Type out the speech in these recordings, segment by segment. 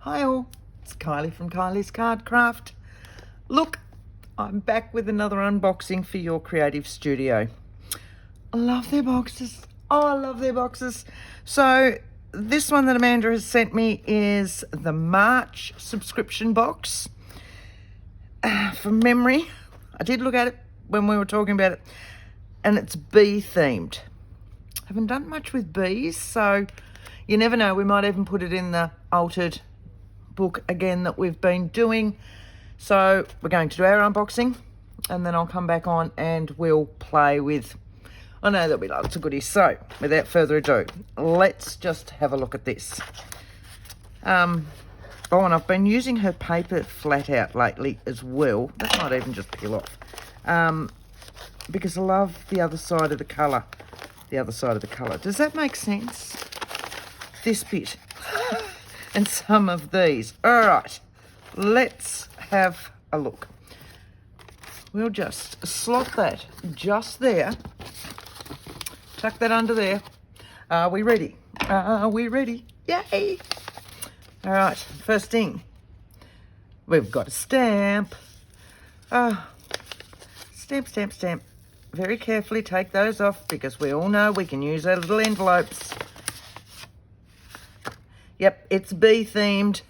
Hi all, it's Kylie from Kylie's Card Craft. Look, I'm back with another unboxing for your creative studio. I love their boxes. Oh, I love their boxes. So this one that Amanda has sent me is the March subscription box. From memory, I did look at it when we were talking about it, and it's bee themed. Haven't done much with bees, so you never know, we might even put it in the altered book again that we've been doing. So we're going to do our unboxing and then I'll come back on and we'll play with, I know there'll be lots of goodies. So without further ado, let's just have a look at this. Oh, and I've been using her paper flat out lately as well. That might even just peel off, because I love the other side of the colour. Does that make sense? This bit and some of these. All right, let's have a look. We'll just slot that just there. Tuck that under there. Are we ready? Are we ready? Yay! All right, first thing. We've got a stamp. Stamp. Very carefully take those off because we all know we can use our little envelopes. Yep, it's bee themed.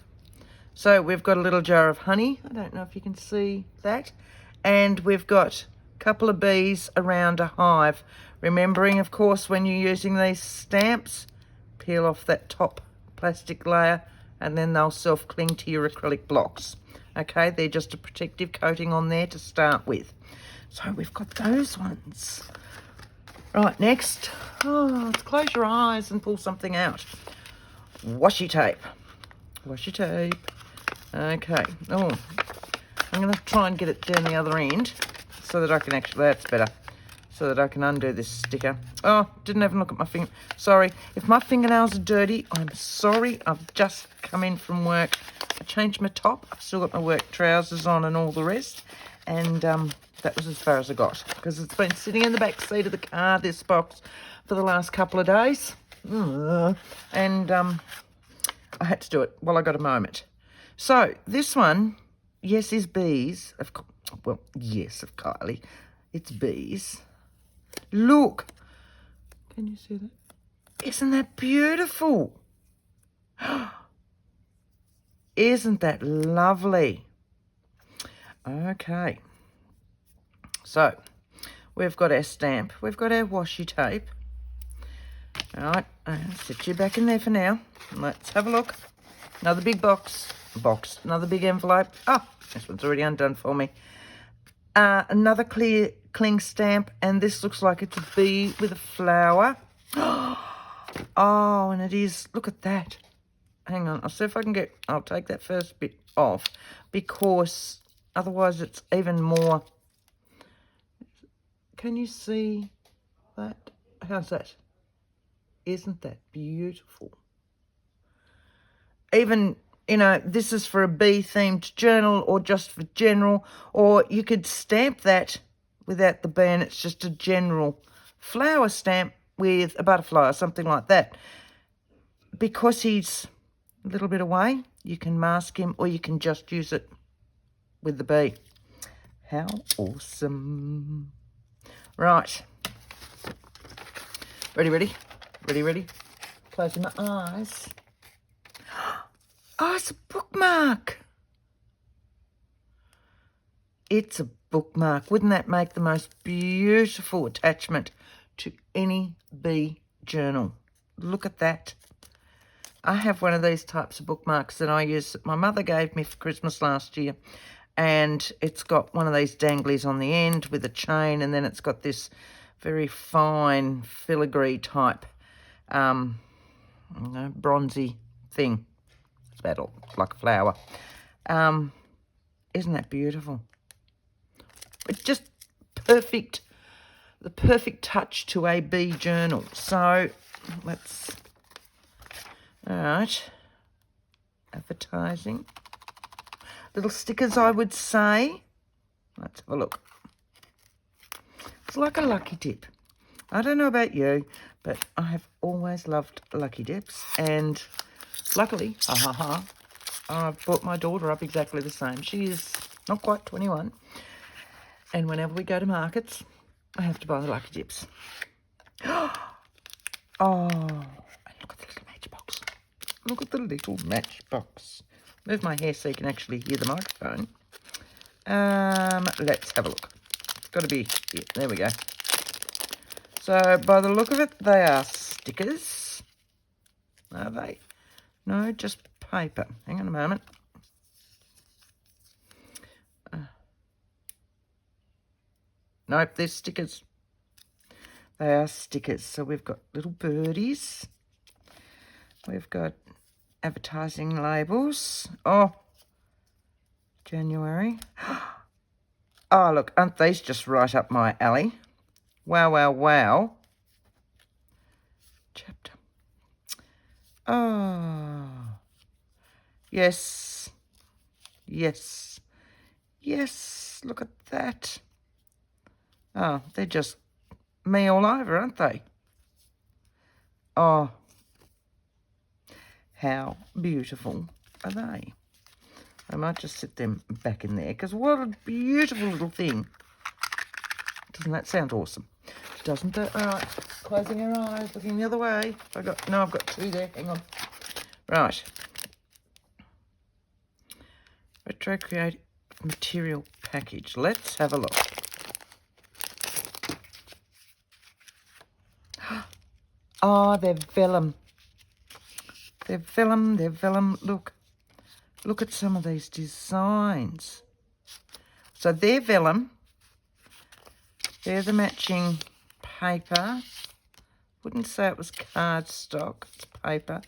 So we've got a little jar of honey. I don't know if you can see that. And we've got a couple of bees around a hive. Remembering, of course, when you're using these stamps, peel off that top plastic layer and then they'll self-cling to your acrylic blocks. Okay, they're just a protective coating on there to start with. So we've got those ones. Right, next. Oh, let's close your eyes and pull something out. Washi tape. Okay. Oh, I'm going to try and get it down the other end so that I can actually, that's better, so that I can undo this sticker. Oh, didn't even look at my finger. Sorry. If my fingernails are dirty, I'm sorry. I've just come in from work. I changed my top. I've still got my work trousers on and all the rest. And that was as far as I got because it's been sitting in the back seat of the car, this box, for the last couple of days. And I had to do it while I got a moment. So this one, yes, is bees. Yes, of Kylie. It's bees. Look. Can you see that? Isn't that beautiful? Isn't that lovely? Okay. So we've got our stamp. We've got our washi tape. All right, sit you back in there for now. Let's have a look. Another big box. Another big envelope. Oh, this one's already undone for me. Another clear cling stamp, and this looks like it's a bee with a flower. Oh, and it is. Look at that. Hang on, I'll see if I can get, I'll take that first bit off because otherwise it's even more. Can you see that? How's that? Isn't that beautiful? Even, you know, this is for a bee-themed journal or just for general, or you could stamp that without the bee and it's just a general flower stamp with a butterfly or something like that. Because he's a little bit away, you can mask him or you can just use it with the bee. How awesome. Right. Ready? Closing my eyes. Oh, it's a bookmark. It's a bookmark. Wouldn't that make the most beautiful attachment to any bee journal? Look at that. I have one of these types of bookmarks that I use that my mother gave me for Christmas last year. And it's got one of these danglies on the end with a chain, and then it's got this very fine filigree type bronzy thing. It's about like a flower. Isn't that beautiful? It's just perfect, the perfect touch to a bee journal. So let's, all right, advertising. Little stickers, I would say. Let's have a look. It's like a lucky dip. I don't know about you, but I have always loved lucky dips. And luckily, I've brought my daughter up exactly the same. She is not quite 21. And whenever we go to markets, I have to buy the Lucky Dips. Oh, and look at the little matchbox. Look at the little matchbox. Move my hair so you can actually hear the microphone. Let's have a look. It's got to be here. There we go. So, by the look of it, they are stickers. Are they? No, just paper. Hang on a moment. Nope, they're stickers. They are stickers. So we've got little birdies. We've got advertising labels. Oh, January. Oh, look, aren't these just right up my alley? Wow, wow, wow. Chapter. Oh, yes, yes, yes, look at that. Oh, they're just me all over, aren't they? Oh, how beautiful are they? I might just sit them back in there because what a beautiful little thing. Doesn't that sound awesome? Doesn't it? All right, closing her eyes, looking the other way. I've got two there. Hang on. Right. Retro Creative Material Package. Let's have a look. Oh, they're vellum. They're vellum, they're vellum. Look at some of these designs. So they're vellum. They're the matching paper. Wouldn't say it was cardstock. It's paper.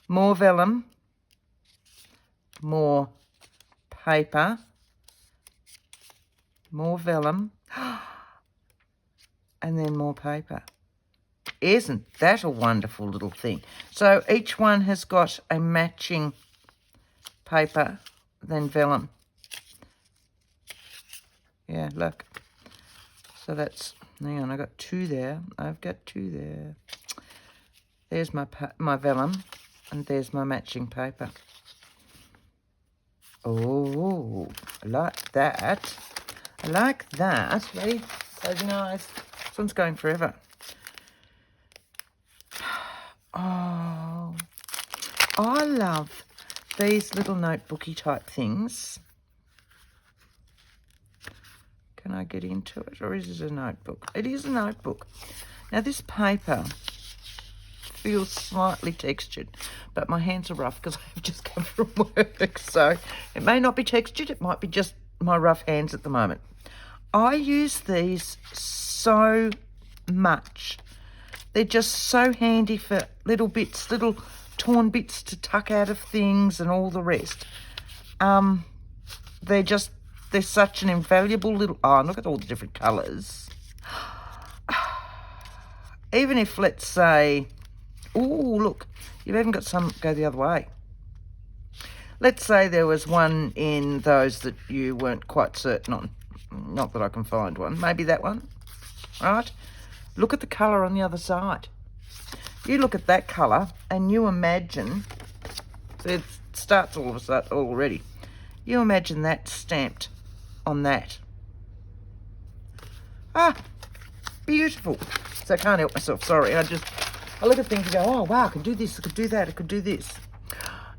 More vellum. More paper. More vellum. And then more paper. Isn't that a wonderful little thing? So each one has got a matching paper, then vellum. Yeah, look. So that's, hang on, I got two there. I've got two there. There's my vellum, and there's my matching paper. Oh, I like that. I like that. Ready? Closing eyes. This one's going forever. Oh, I love these little notebooky type things. Can I get into it, or is it a notebook? It is a notebook. Now this paper feels slightly textured, but my hands are rough because I've just come from work, so it may not be textured. It might be just my rough hands at the moment. I use these so much. They're just so handy for little bits, little torn bits to tuck out of things and all the rest. They're such an invaluable little... Oh, look at all the different colours. Even if, let's say... Oh, look, you've even got some go the other way. Let's say there was one in those that you weren't quite certain on. Not that I can find one. Maybe that one, right? Look at the colour on the other side. You look at that colour and you imagine, it starts all of a sudden already. You imagine that stamped on that. Ah, beautiful. So I can't help myself, sorry. I look at things and go, oh, wow, I could do this, I could do that, I could do this.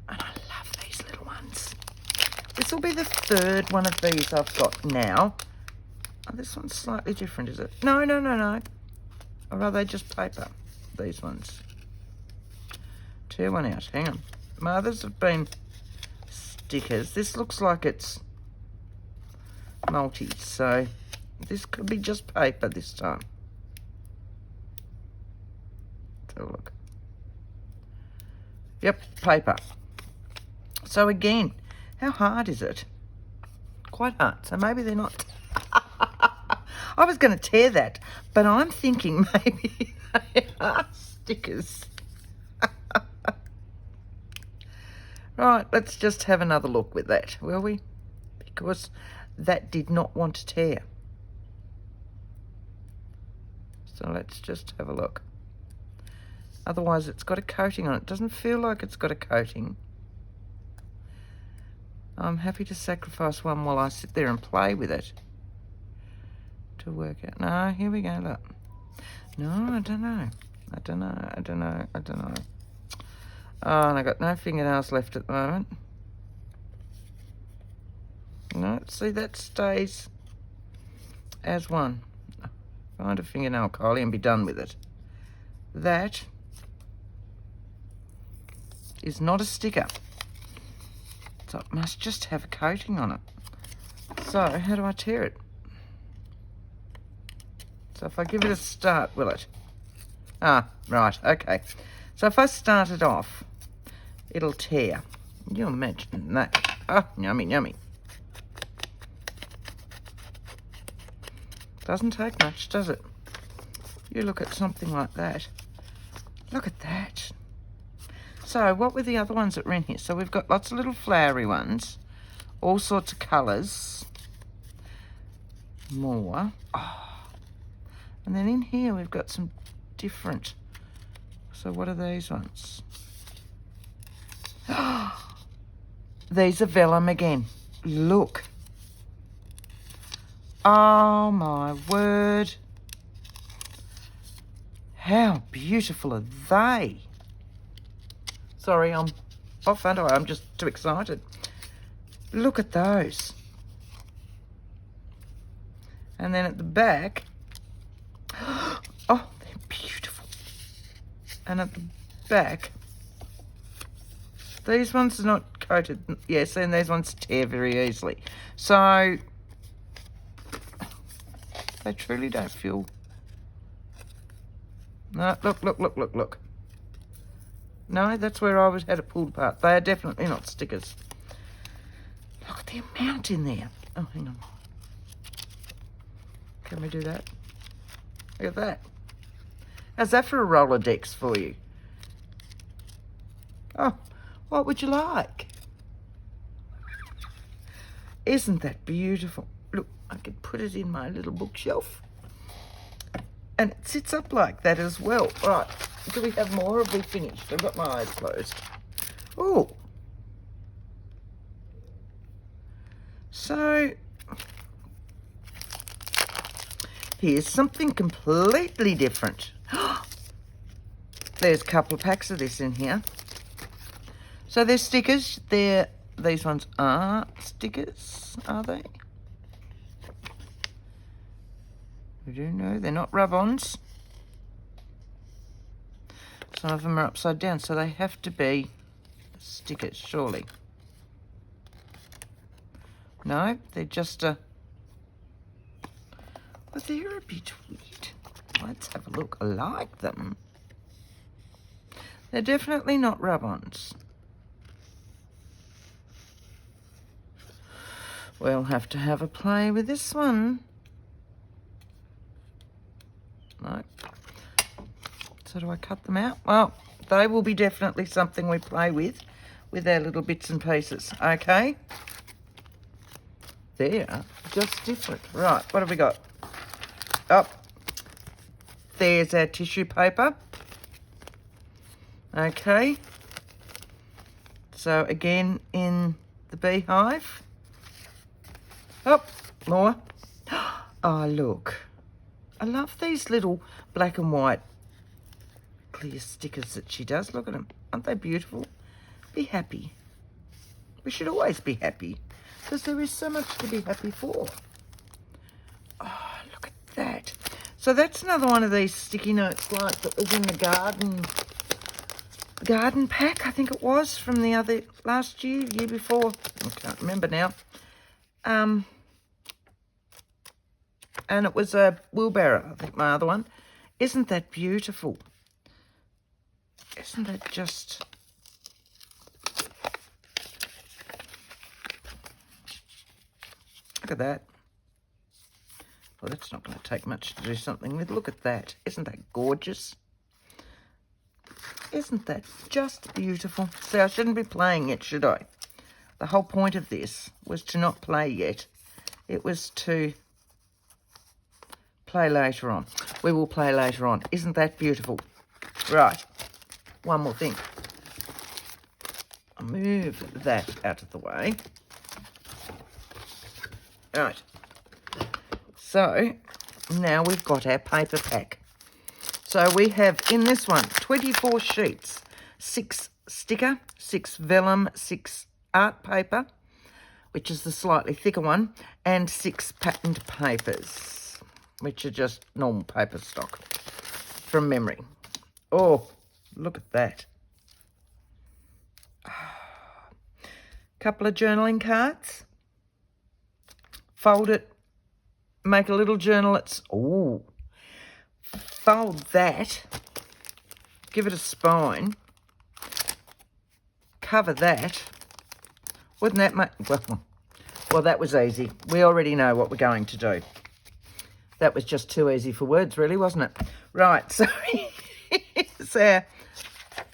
And I love these little ones. This will be the third one of these I've got now. Oh, this one's slightly different, is it? No. Or are they just paper, these ones? Tear one out, hang on. My others have been stickers. This looks like it's multi, so this could be just paper this time. Let's have a look. Yep, paper. So again, how hard is it? Quite hard, so maybe they're not... I was going to tear that, but I'm thinking maybe they are stickers. Right, let's just have another look with that, will we? Because that did not want to tear. So let's just have a look. Otherwise, it's got a coating on it. Doesn't feel like it's got a coating. I'm happy to sacrifice one while I sit there and play with it to work out. No, here we go, look. No, I don't know. I don't know. Oh, and I got no fingernails left at the moment. No, see, that stays as one. Find a fingernail, Kylie, and be done with it. That is not a sticker. So it must just have a coating on it. So, how do I tear it? So if I give it a start, will it? Ah, right, okay. So if I start it off, it'll tear. Can you imagine that? Oh, yummy, yummy. Doesn't take much, does it? You look at something like that. Look at that. So what were the other ones that were in here? So we've got lots of little flowery ones, all sorts of colours. More. Oh. And then in here we've got some different. So what are these ones? These are vellum again. Look. Oh my word. How beautiful are they? Sorry, I'm off, aren't I? I'm just too excited. Look at those. And then at the back, oh, they're beautiful. And at the back, these ones are not coated. Yes, and these ones tear very easily. So they truly don't feel. No, look. No, that's where I had it pulled apart. They are definitely not stickers. Look at the amount in there. Oh, hang on. Can we do that? Look at that. How's that for a Rolodex for you? Oh, what would you like? Isn't that beautiful? Look, I could put it in my little bookshelf. And it sits up like that as well. Right, do we have more or have we finished? I've got my eyes closed. Oh. So, here's something completely different. There's a couple of packs of this in here. So they're stickers. These ones are stickers, are they? I don't know. They're not rub-ons. Some of them are upside down, so they have to be stickers, surely. No, they're just a... Well, they're a bit weird. Let's have a look. I like them. They're definitely not rub-ons. We'll have to have a play with this one. No. So do I cut them out? Well, they will be definitely something we play with our little bits and pieces. Okay. They're just different. Right, what have we got? Oh, there's our tissue paper. Okay. So again in the beehive. Oh, more. Oh, look. I love these little black and white clear stickers that she does. Look at them. Aren't they beautiful? Be happy. We should always be happy because there is so much to be happy for. Oh, look at that. So that's another one of these sticky notes like that was in the garden pack, I think it was, from the last year before. I can't remember now. And it was a wheelbarrow, I think, my other one. Isn't that beautiful? Isn't that just... Look at that. Well, that's not going to take much to do something with. Look at that. Isn't that gorgeous? Isn't that just beautiful? See, I shouldn't be playing yet, should I? The whole point of this was to not play yet. It was to... play later on. We will play later on. Isn't that beautiful? Right. One more thing. move that out of the way. Right. So now we've got our paper pack. So we have in this one 24 sheets, 6 sticker, 6 vellum, 6 art paper, which is the slightly thicker one, and 6 patterned papers, which are just normal paper stock from memory. Oh, look at that. Couple of journaling cards. Fold it, make a little journal. Fold that, give it a spine, cover that. Wouldn't that make, well, that was easy. We already know what we're going to do. That was just too easy for words, really, wasn't it? Right, so here's our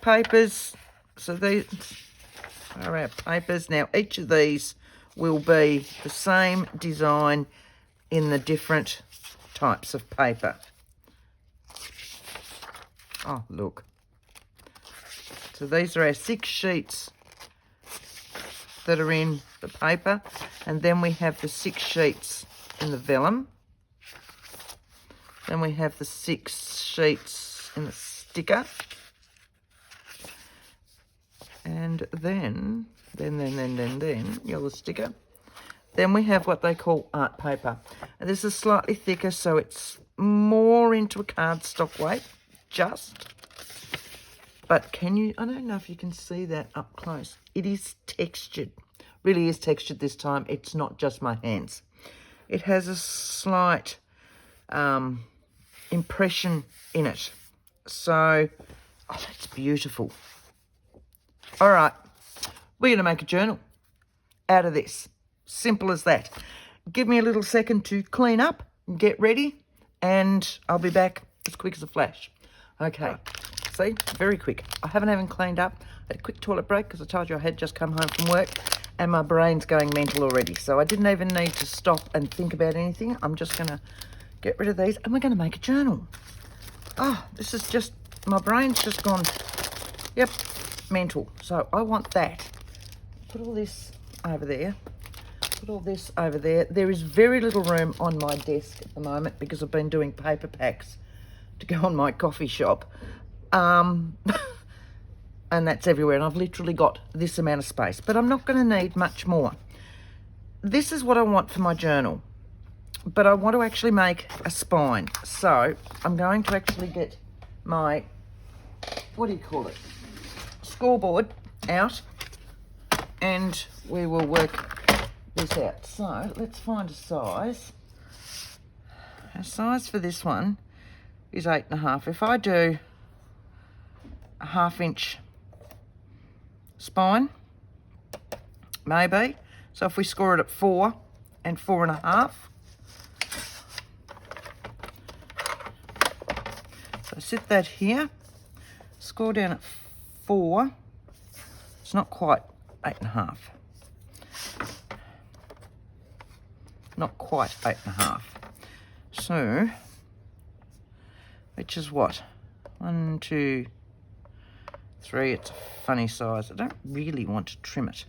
papers. So these are our papers. Now, each of these will be the same design in the different types of paper. Oh, look. So these are our 6 sheets that are in the paper, and then we have the 6 sheets in the vellum. Then we have the 6 sheets in the sticker. And then yellow sticker. Then we have what they call art paper. And this is slightly thicker, so it's more into a cardstock weight, But I don't know if you can see that up close. It is textured. Really is textured this time. It's not just my hands. It has a slight impression in it. So, oh, that's beautiful. All right, we're going to make a journal out of this. Simple as that. Give me a little second to clean up and get ready, and I'll be back as quick as a flash. Okay, see, very quick. I haven't even cleaned up. I had a quick toilet break because I told you I had just come home from work, and my brain's going mental already. So I didn't even need to stop and think about anything. I'm just going to get rid of these, and we're going to make a journal. Oh, this is just, my brain's just gone, yep, mental. So I want that. Put all this over there. Put all this over there. There is very little room on my desk at the moment because I've been doing paper packs to go on my coffee shop. And that's everywhere. And I've literally got this amount of space. But I'm not going to need much more. This is what I want for my journal. But I want to actually make a spine. So I'm going to actually get my, what do you call it? Scoreboard out, and we will work this out. So let's find a size. Our size for this one is 8.5. If I do a 1/2 inch spine, maybe. So if we score it at 4 and 4.5. So sit that here, score down at 4. It's not quite 8.5. Not quite 8.5. So, which is what? 1, 2, 3. It's a funny size. I don't really want to trim it.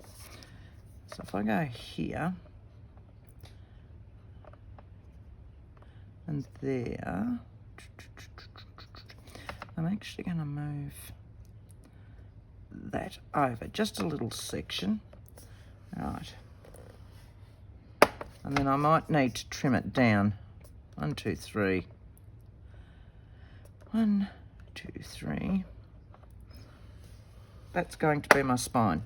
So if I go here and there, I'm actually going to move that over just a little section. Right. And then I might need to trim it down. 1, 2, 3. 1, 2, 3. That's going to be my spine.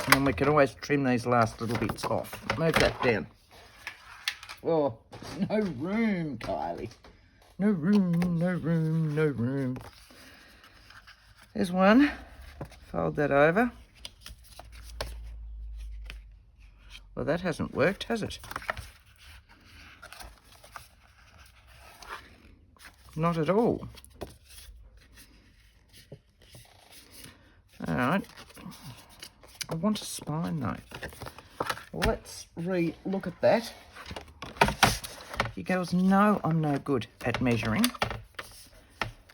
And then we can always trim these last little bits off. Move that down. Oh, no room, Kylie. No room, no room, no room. There's one. Fold that over. Well, that hasn't worked, has it? Not at all. All right. I want a spine, though. Let's re-look at that. You girls know I'm no good at measuring.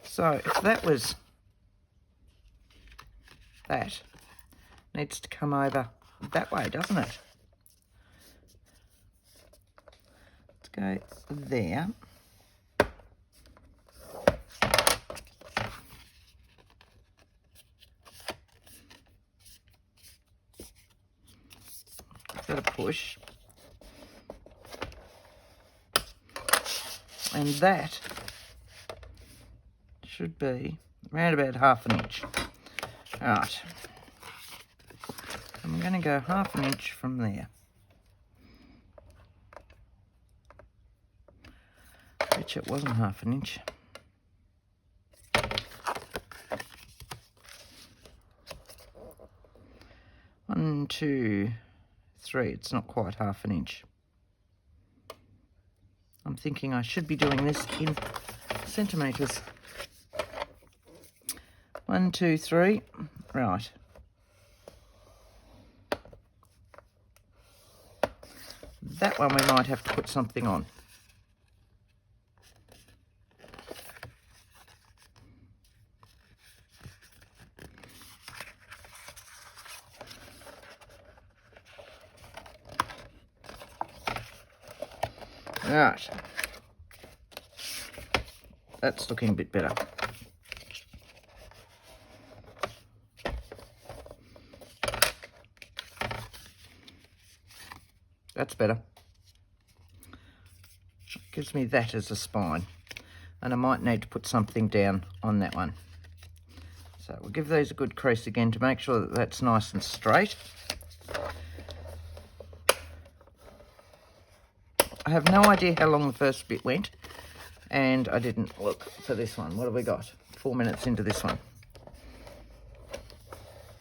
So if that was that, needs to come over that way, doesn't it? Let's go there. Give that a push. And that should be around about 1/2 inch. All right. I'm going to go 1/2 inch from there. Bet you it wasn't 1/2 inch. One, 2, 3. It's not quite 1/2 inch. I'm thinking I should be doing this in centimetres. 1, 2, 3. Right. That one we might have to put something on. Right. That's looking a bit better. That's better. Gives me that as a spine. And I might need to put something down on that one. So we'll give those a good crease again to make sure that that's nice and straight. I have no idea how long the first bit went, and I didn't look for this one. What have we got? 4 minutes into this one.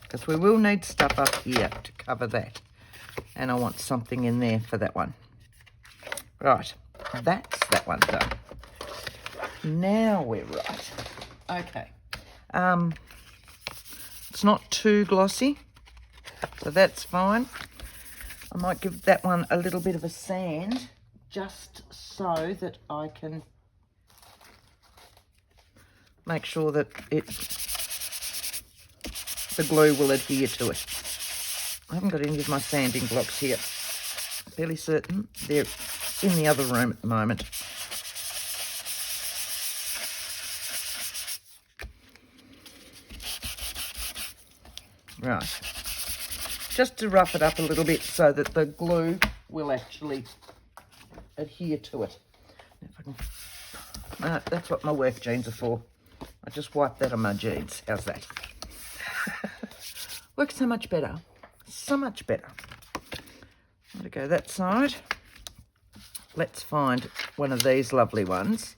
Because we will need stuff up here to cover that. And I want something in there for that one. Right, that's that one done. Now we're right. Okay. It's not too glossy, so that's fine. I might give that one a little bit of a sand, just so that I can make sure that the glue will adhere to it. I haven't got any of my sanding blocks here. Fairly certain they're in the other room at the moment. Right. Just to rough it up a little bit so that the glue will actually adhere to it. If I can, that's what my work jeans are for. I just wipe that on my jeans. How's that? Works so much better. So much better. There we go, that side. Let's find one of these lovely ones.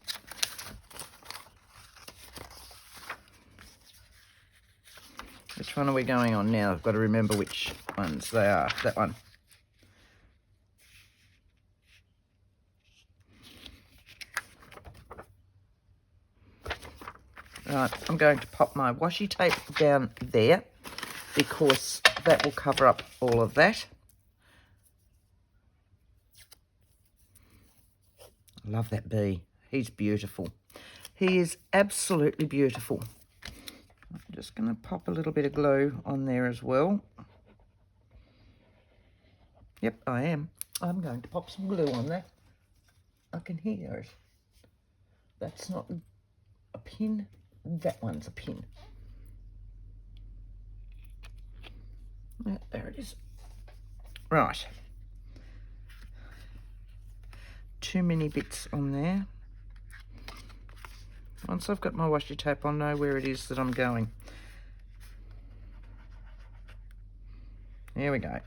Which one are we going on now? I've got to remember which ones they are. That one. Right, I'm going to pop my washi tape down there because that will cover up all of that. I love that bee. He's beautiful. He is absolutely beautiful. I'm just going to pop a little bit of glue on there as well. Yep, I am. I'm going to pop some glue on there. I can hear it. That's not a pin. That one's a pin. Yeah, there it is. Right. Too many bits on there. Once I've got my washi tape, I'll know where it is that I'm going. There we go.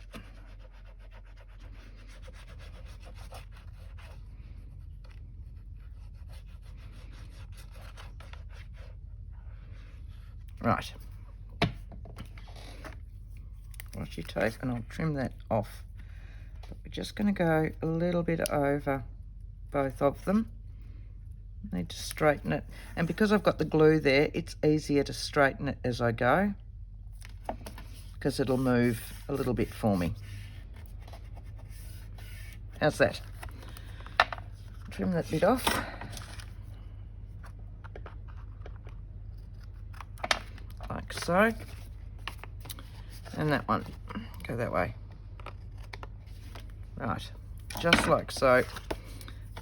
Right. Washi tape, and I'll trim that off. But we're just going to go a little bit over both of them. Need to straighten it, and because I've got the glue there, it's easier to straighten it as I go because it'll move a little bit for me. How's that? trim that bit off. Like so. And that one, go that way. Right, just like so.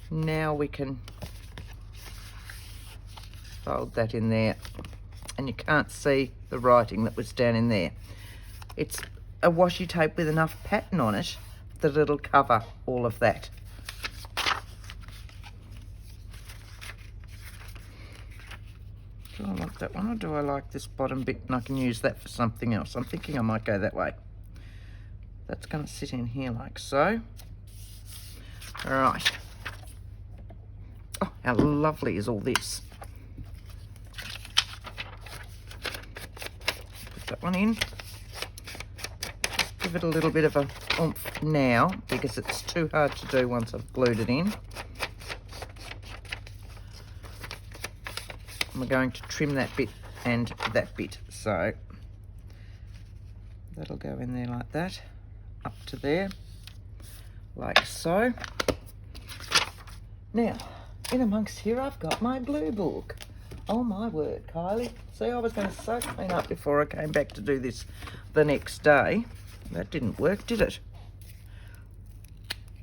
Now we can fold that in there. And you can't see the writing that was down in there. It's a washi tape with enough pattern on it that it'll cover all of that. Do I like that one, or do I like this bottom bit and I can use that for something else? I'm thinking I might go that way. That's going to sit in here like so. All right. Oh, how lovely is all this? Put that one in. Just give it a little bit of a oomph now because it's too hard to do once I've glued it in. And we're going to trim that bit and that bit. So that'll go in there like that, up to there, like so. Now, in amongst here, I've got my blue book. Oh my word, Kylie. See, I was going to so clean up before I came back to do this the next day. That didn't work, did it?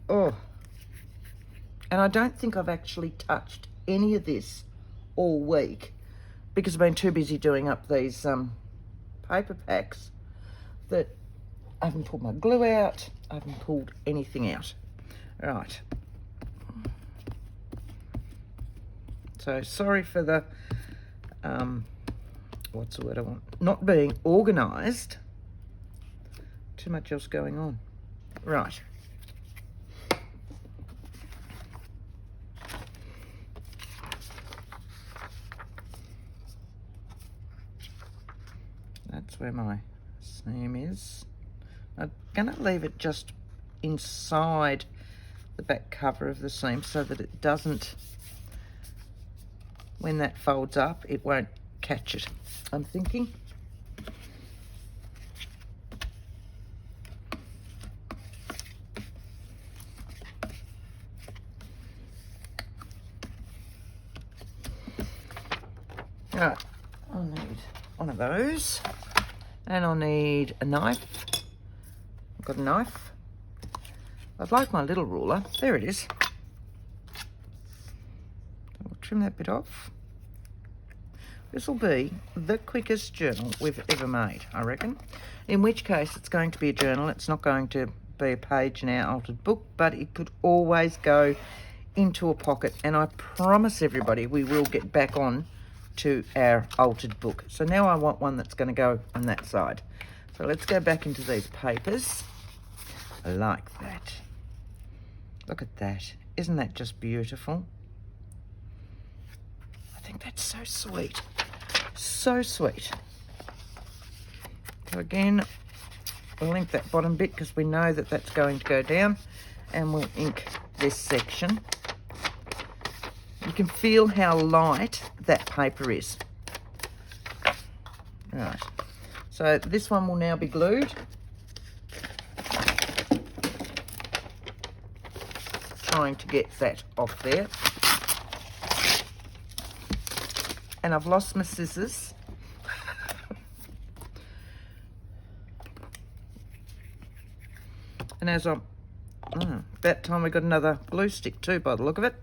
Oh. And I don't think I've actually touched any of this all week because I've been too busy doing up these paper packs that I haven't pulled my glue out. I haven't pulled anything out. Right. So sorry for the, what's the word I want? Not being organised. Too much else going on. Right. That's where my seam is. I'm going to leave it just inside the back cover of the seam so that it doesn't, when that folds up, it won't catch it, I'm thinking. Right, I'll need one of those, and I'll need a knife. I've got a knife. I'd like my little ruler. There it is. I'll trim that bit off. This will be the quickest journal we've ever made, I reckon. In which case, it's going to be a journal. It's not going to be a page in our altered book, but it could always go into a pocket. And I promise everybody we will get back on to our altered book. So now I want one that's going to go on that side. So let's go back into these papers. I like that. Look at that. Isn't that just beautiful? I think that's so sweet. So sweet. So again, we'll ink that bottom bit because we know that that's going to go down, and we'll ink this section. You can feel how light that paper is. Right. So this one will now be glued. Trying to get that off there. And I've lost my scissors. And as I'm, about time we got another glue stick too, by the look of it.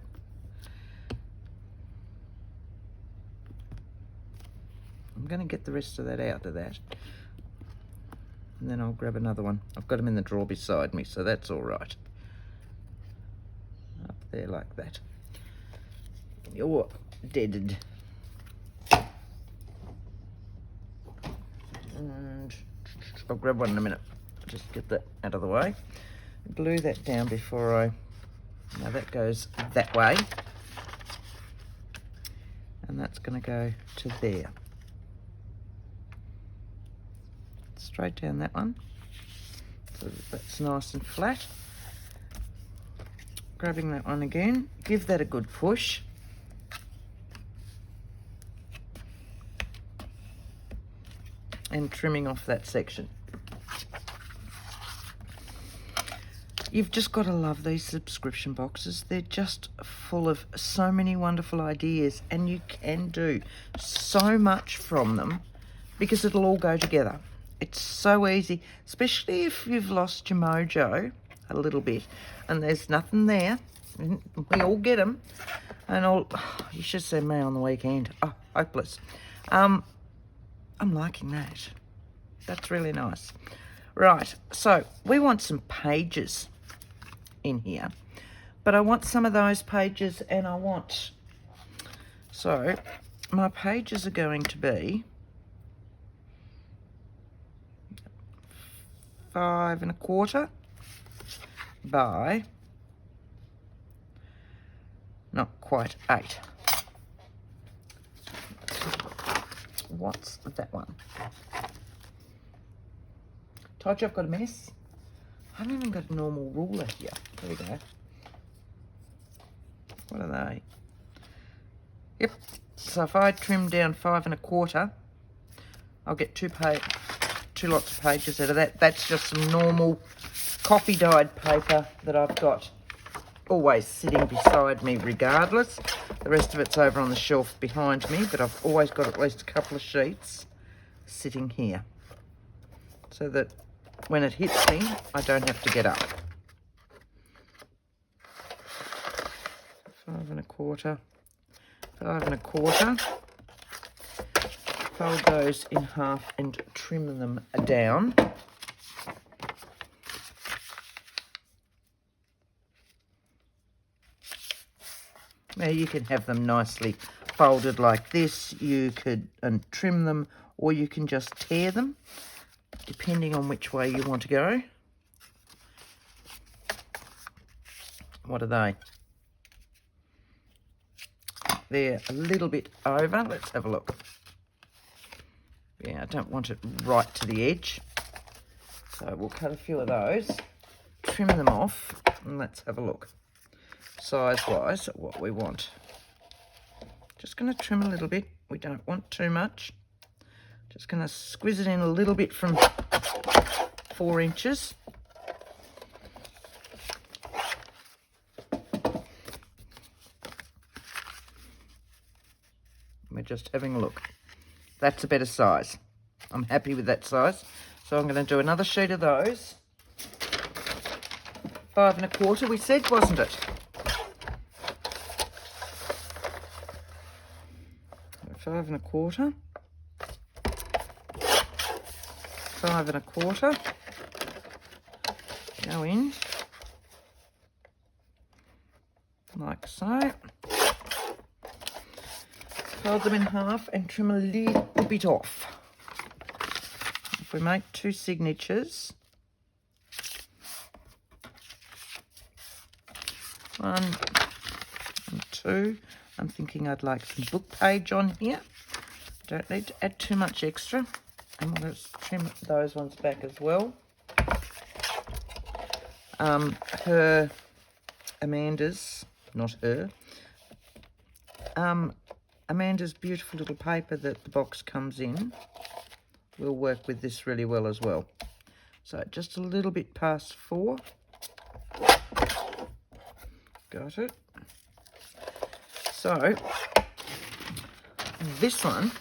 I'm going to get the rest of that out of that. And then I'll grab another one. I've got them in the drawer beside me, so that's all right. Up there like that. You're deaded. And I'll grab one in a minute. Just get that out of the way. Glue that down before I... Now that goes that way. And that's going to go to there. Straight down that one. So that's nice and flat. Grabbing that one again. Give that a good push. And trimming off that section. You've just got to love these subscription boxes. They're just full of so many wonderful ideas, and you can do so much from them because it'll all go together. It's so easy, especially if you've lost your mojo a little bit and there's nothing there. We all get them. And you should see me on the weekend. Oh, hopeless. I'm liking that. That's really nice. Right, so we want some pages in here, but I want some of those pages, and so my pages are going to be 5 1/4 by not quite 8. What's that one? Told you I've got a mess. I haven't even got a normal ruler here. There we go. What are they? Yep. So if I trim down 5 1/4, I'll get two lots of pages out of that. That's just some normal coffee dyed paper that I've got always sitting beside me regardless. The rest of it's over on the shelf behind me, but I've always got at least a couple of sheets sitting here so that when it hits me, I don't have to get up. 5 1/4, 5 1/4. Fold those in half and trim them down. Now you can have them nicely folded like this. You could trim them, or you can just tear them, depending on which way you want to go. What are they? They're a little bit over. Let's have a look. Yeah, I don't want it right to the edge. So we'll cut a few of those, trim them off, and let's have a look. Size-wise, at what we want. Just going to trim a little bit. We don't want too much. Just going to squeeze it in a little bit from 4 inches. We're just having a look. That's a better size. I'm happy with that size. So I'm going to do another sheet of those. 5 1/4 we said, wasn't it? 5 1/4. 5 1/4. Go in like so. Fold them in half and trim a little bit off. If we make 2 signatures, 1 and 2. I'm thinking I'd like some book page on here. Don't need to add too much extra. And we'll just trim those ones back as well. Amanda's beautiful little paper that the box comes in will work with this really well as well. So just a little bit past 4. Got it. So this one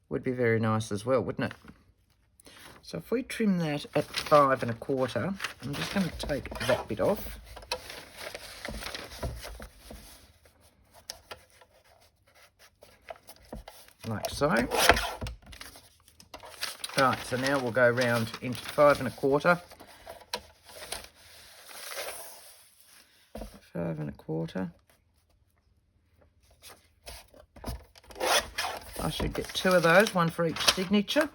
would be very nice as well, wouldn't it? So if we trim that at 5 1/4, I'm just going to take that bit off. Like so. Right, so now we'll go round into 5 1/4. 5 1/4. I should get 2 of those, 1 for each signature.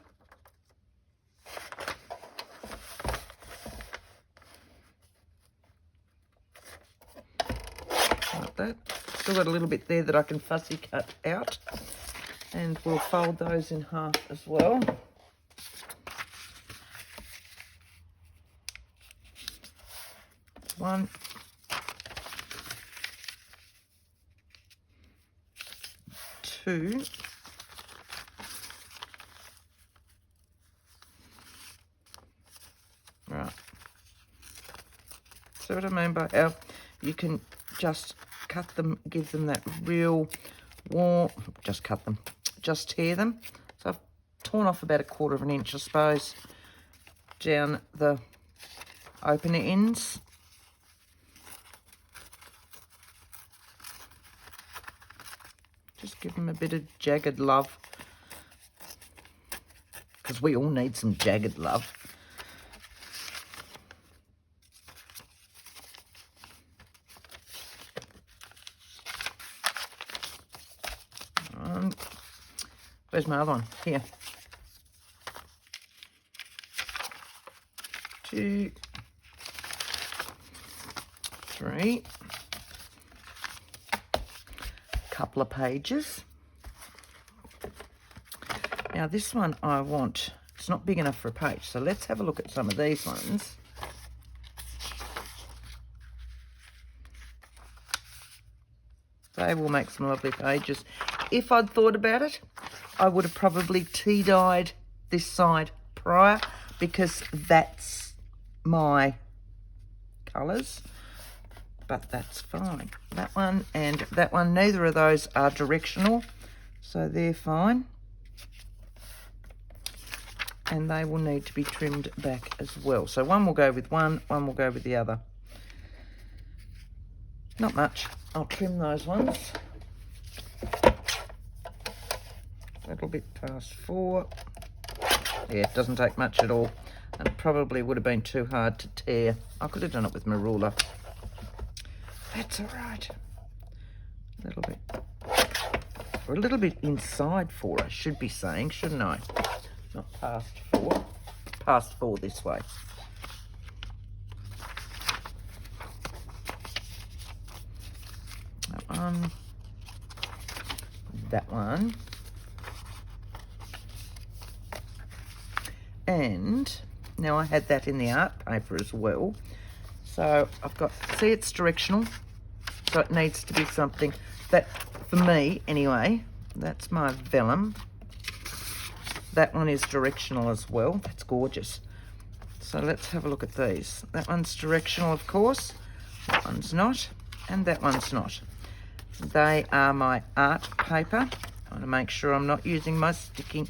Like that. Still got a little bit there that I can fussy cut out. And we'll fold those in half as well. One. 2. Right. what I mean by how you can just cut them, give them that real warm, just tear them. So I've torn off about 1/4 of an inch, I suppose, down the open ends. Just give them a bit of jagged love, because we all need some jagged love. Where's my other one? Here. 2, 3. Couple of pages. Now this one I want, it's not big enough for a page, so let's have a look at some of these ones. They will make some lovely pages. If I'd thought about it, I would have probably tea-dyed this side prior, because that's my colours, but that's fine. That one and that one, neither of those are directional, so they're fine. And they will need to be trimmed back as well. So one will go with one will go with the other. Not much. I'll trim those ones. A little bit past 4. Yeah, it doesn't take much at all. And it probably would have been too hard to tear. I could have done it with my ruler. That's all right. A little bit. Or a little bit inside 4, I should be saying, shouldn't I? Not past 4. Past 4 this way. That one. That one. And now I had that in the art paper as well. So I've got, see, it's directional. So it needs to be something that, for me anyway, that's my vellum. That one is directional as well. That's gorgeous. So let's have a look at these. That one's directional, of course. That one's not. And that one's not. They are my art paper. I want to make sure I'm not using my sticker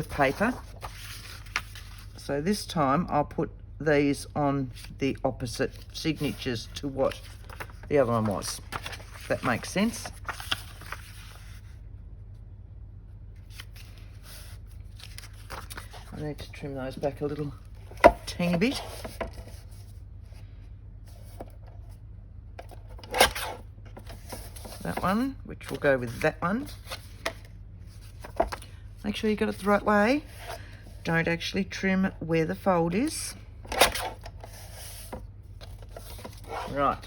paper. So this time I'll put these on the opposite signatures to what the other one was. If that makes sense. I need to trim those back a little teeny bit. That one, which will go with that one. Make sure you got it the right way. Don't actually trim where the fold is. Right.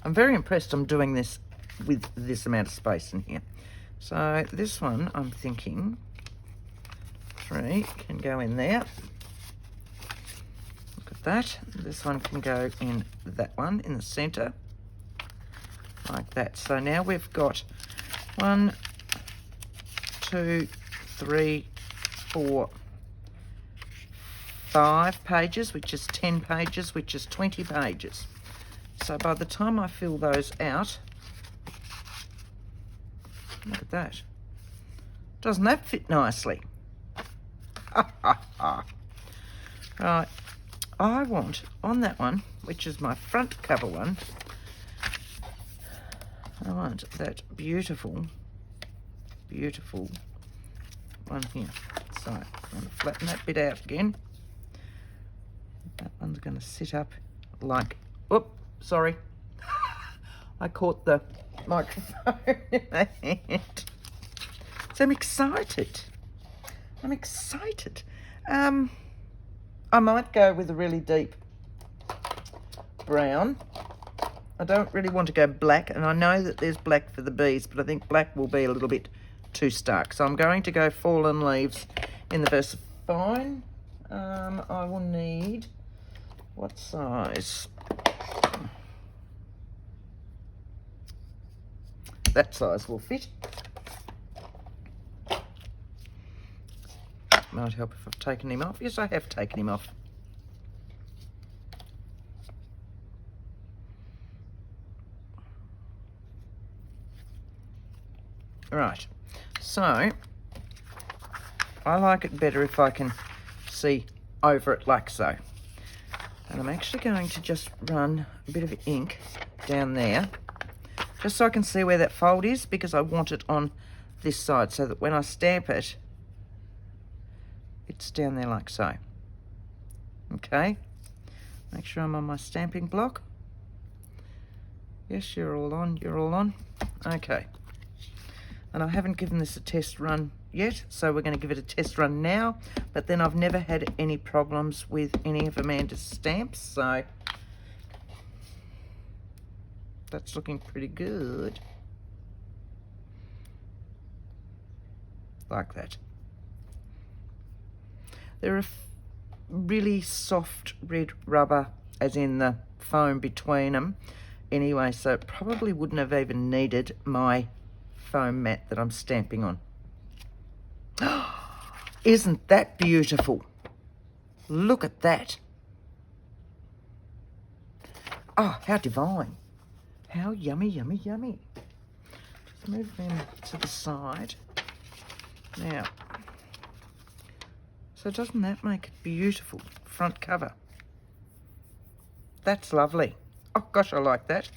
I'm very impressed I'm doing this with this amount of space in here. So this one, I'm thinking 3 can go in there. Look at that. This one can go in that one in the center. Like that. So now we've got 1, 2, 3, 4, 5 pages, which is 10 pages, which is 20 pages. So by the time I fill those out, look at that. Doesn't that fit nicely? Right. I want, on that one, which is my front cover one, I want that beautiful, beautiful one here. So I'm going to flatten that bit out again. That one's going to sit up like, whoop, sorry. I caught the microphone in my hand. So I'm excited. I'm excited. I might go with a really deep brown. I don't really want to go black, and I know that there's black for the bees, but I think black will be a little bit too stark. So I'm going to go Fallen Leaves in the VersaFine. I will need, what size? That size will fit. Might help if I've taken him off. Yes, I have taken him off. Right, so I like it better if I can see over it like so. And I'm actually going to just run a bit of ink down there, just so I can see where that fold is, because I want it on this side so that when I stamp it, it's down there like so. Okay, make sure I'm on my stamping block. Yes, you're all on, you're all on. Okay, and I haven't given this a test run yet, so we're going to give it a test run now, but then I've never had any problems with any of Amanda's stamps, so that's looking pretty good. Like that. They're a really soft red rubber, as in the foam between them anyway, so it probably wouldn't have even needed my foam mat that I'm stamping on. Isn't that beautiful? Look at that. Oh, how divine. How yummy, yummy, yummy. Just move them to the side. Now, so doesn't that make it beautiful? Front cover. That's lovely. Oh gosh, I like that.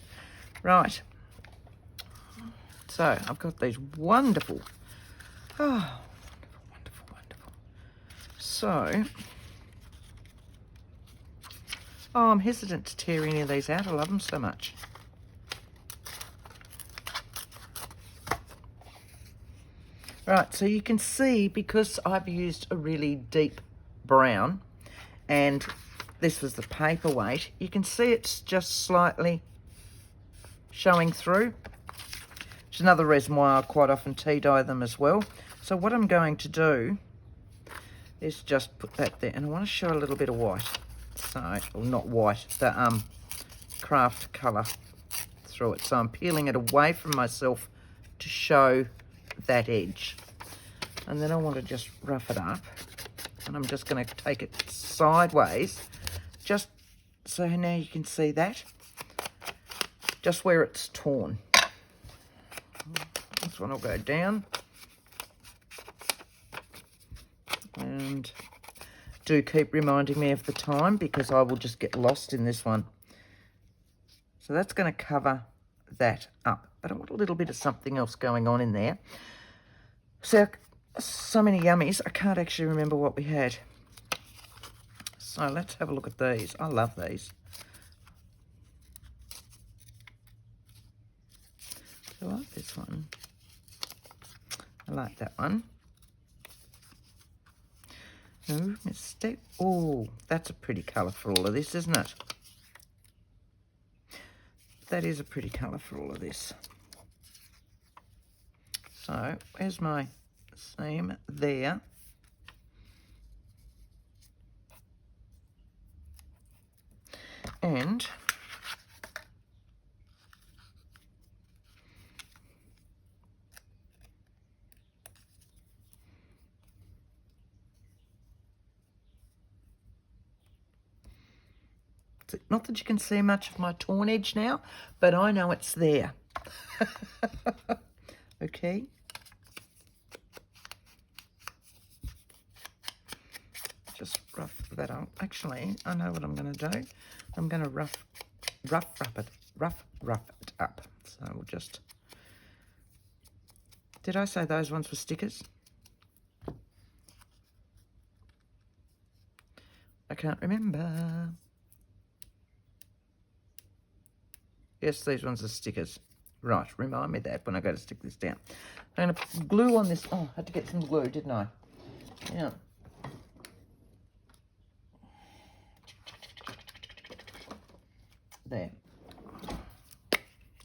Right. So I've got these wonderful, oh, wonderful, wonderful. So, oh, I'm hesitant to tear any of these out. I love them so much. Right, so you can see, because I've used a really deep brown and this was the paperweight, you can see it's just slightly showing through. It's another reason why I quite often tea dye them as well. So what I'm going to do is just put that there, and I want to show a little bit of white. So, well, not white, the craft colour through it. So I'm peeling it away from myself to show that edge. And then I want to just rough it up, and I'm just going to take it sideways, just so now you can see that, just where it's torn. This one will go down, and do keep reminding me of the time, because I will just get lost in this one. So that's going to cover that up, but I want a little bit of something else going on in there. So many yummies, I can't actually remember what we had. So let's have a look at these. I love these. I like this one. I like that one. Oh, mistake. Oh, that's a pretty colour for all of this, isn't it? That is a pretty colour for all of this. So, where's my seam? There. And not that you can see much of my torn edge now, but I know it's there. Okay. Just rough that up. Actually, I know what I'm going to do. I'm going to rough it up. So we'll just... Did I say those ones were stickers? I can't remember. Yes, these ones are stickers. Right, remind me that when I go to stick this down. I'm going to glue on this. Oh, I had to get some glue, didn't I? Yeah. There.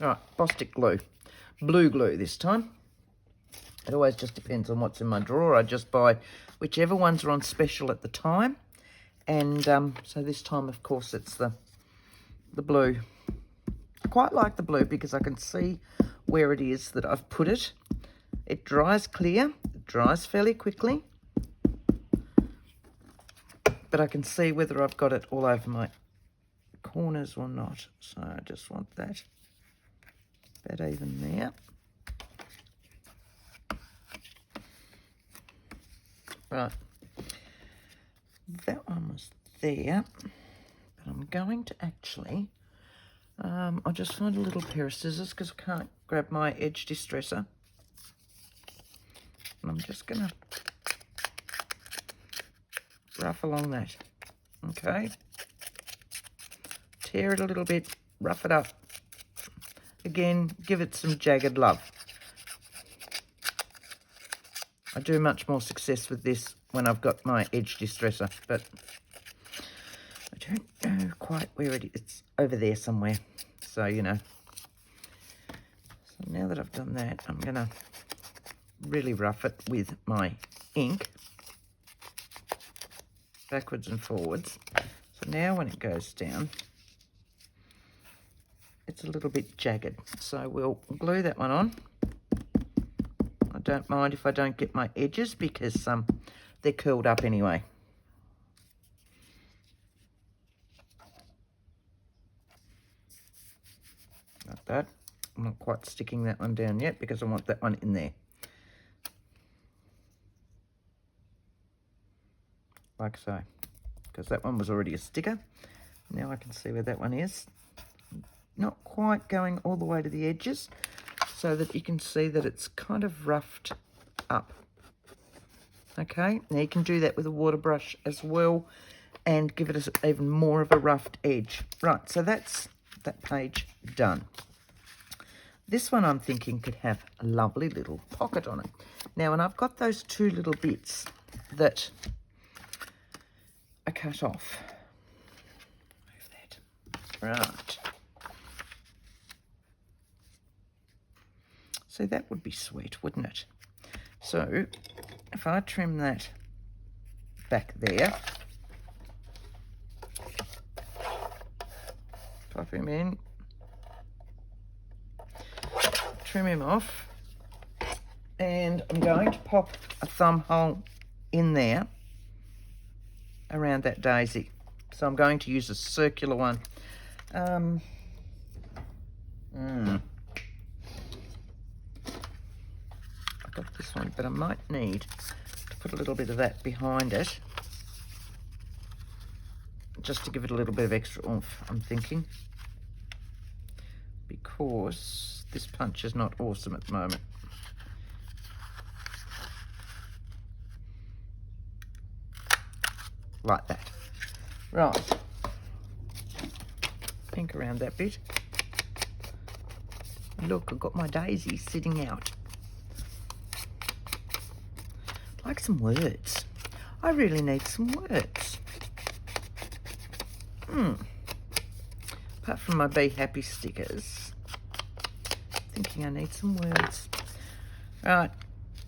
All right, Bostik glue. Blue glue this time. It always just depends on what's in my drawer. I just buy whichever ones are on special at the time. And so this time, of course, it's the blue. I quite like the blue because I can see where it is that I've put it. It dries clear. It dries fairly quickly. But I can see whether I've got it all over my corners or not. So I just want that even there. Right. That one was there. But I'm going to actually... I'll just find a little pair of scissors because I can't grab my edge distresser. And I'm just going to rough along that. Okay. Tear it a little bit, rough it up. Again, give it some jagged love. I do much more success with this when I've got my edge distresser, but I don't know quite where it is. It's over there somewhere, so you know. So now that I've done that, I'm going to really rough it with my ink, backwards and forwards. So now when it goes down, it's a little bit jagged. So we'll glue that one on. I don't mind if I don't get my edges because they're curled up anyway. Like that. I'm not quite sticking that one down yet because I want that one in there. Like so. Because that one was already a sticker. Now I can see where that one is. Not quite going all the way to the edges, so that you can see that it's kind of roughed up. Okay, now you can do that with a water brush as well and give it even more of a roughed edge. Right, so that's that page done. This one I'm thinking could have a lovely little pocket on it. Now, and I've got those two little bits that are cut off. Move that. Right. So that would be sweet, wouldn't it? So if I trim that back there, pop him in, trim him off, and I'm going to pop a thumb hole in there around that daisy. So I'm going to use a circular one. Got this one, but I might need to put a little bit of that behind it just to give it a little bit of extra oomph, I'm thinking, because this punch is not awesome at the moment. Like that. Right. Pink around that bit. Look, I've got my daisy sitting out. Like some words. I really need some words. Apart from my Be Happy stickers, thinking I need some words. Right,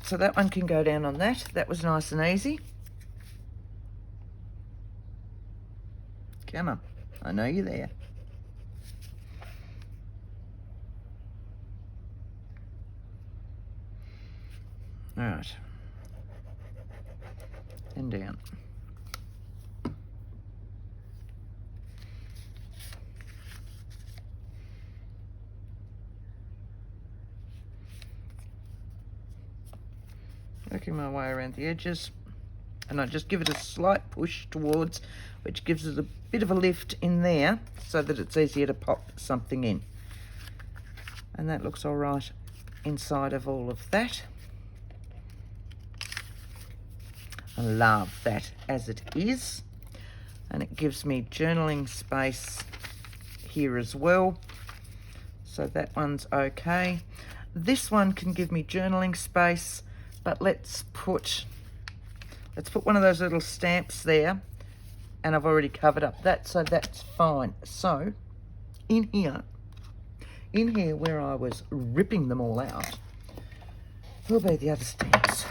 so that one can go down on that. That was nice and easy. Come on, I know you're there. All right. And down. Working my way around the edges, and I just give it a slight push towards, which gives it a bit of a lift in there so that it's easier to pop something in. And that looks all right inside of all of that. I love that as it is, and it gives me journaling space here as well, so that one's okay. This one can give me journaling space, but let's put one of those little stamps there, and I've already covered up that, so that's fine. So in here where I was ripping them all out will be the other stamps.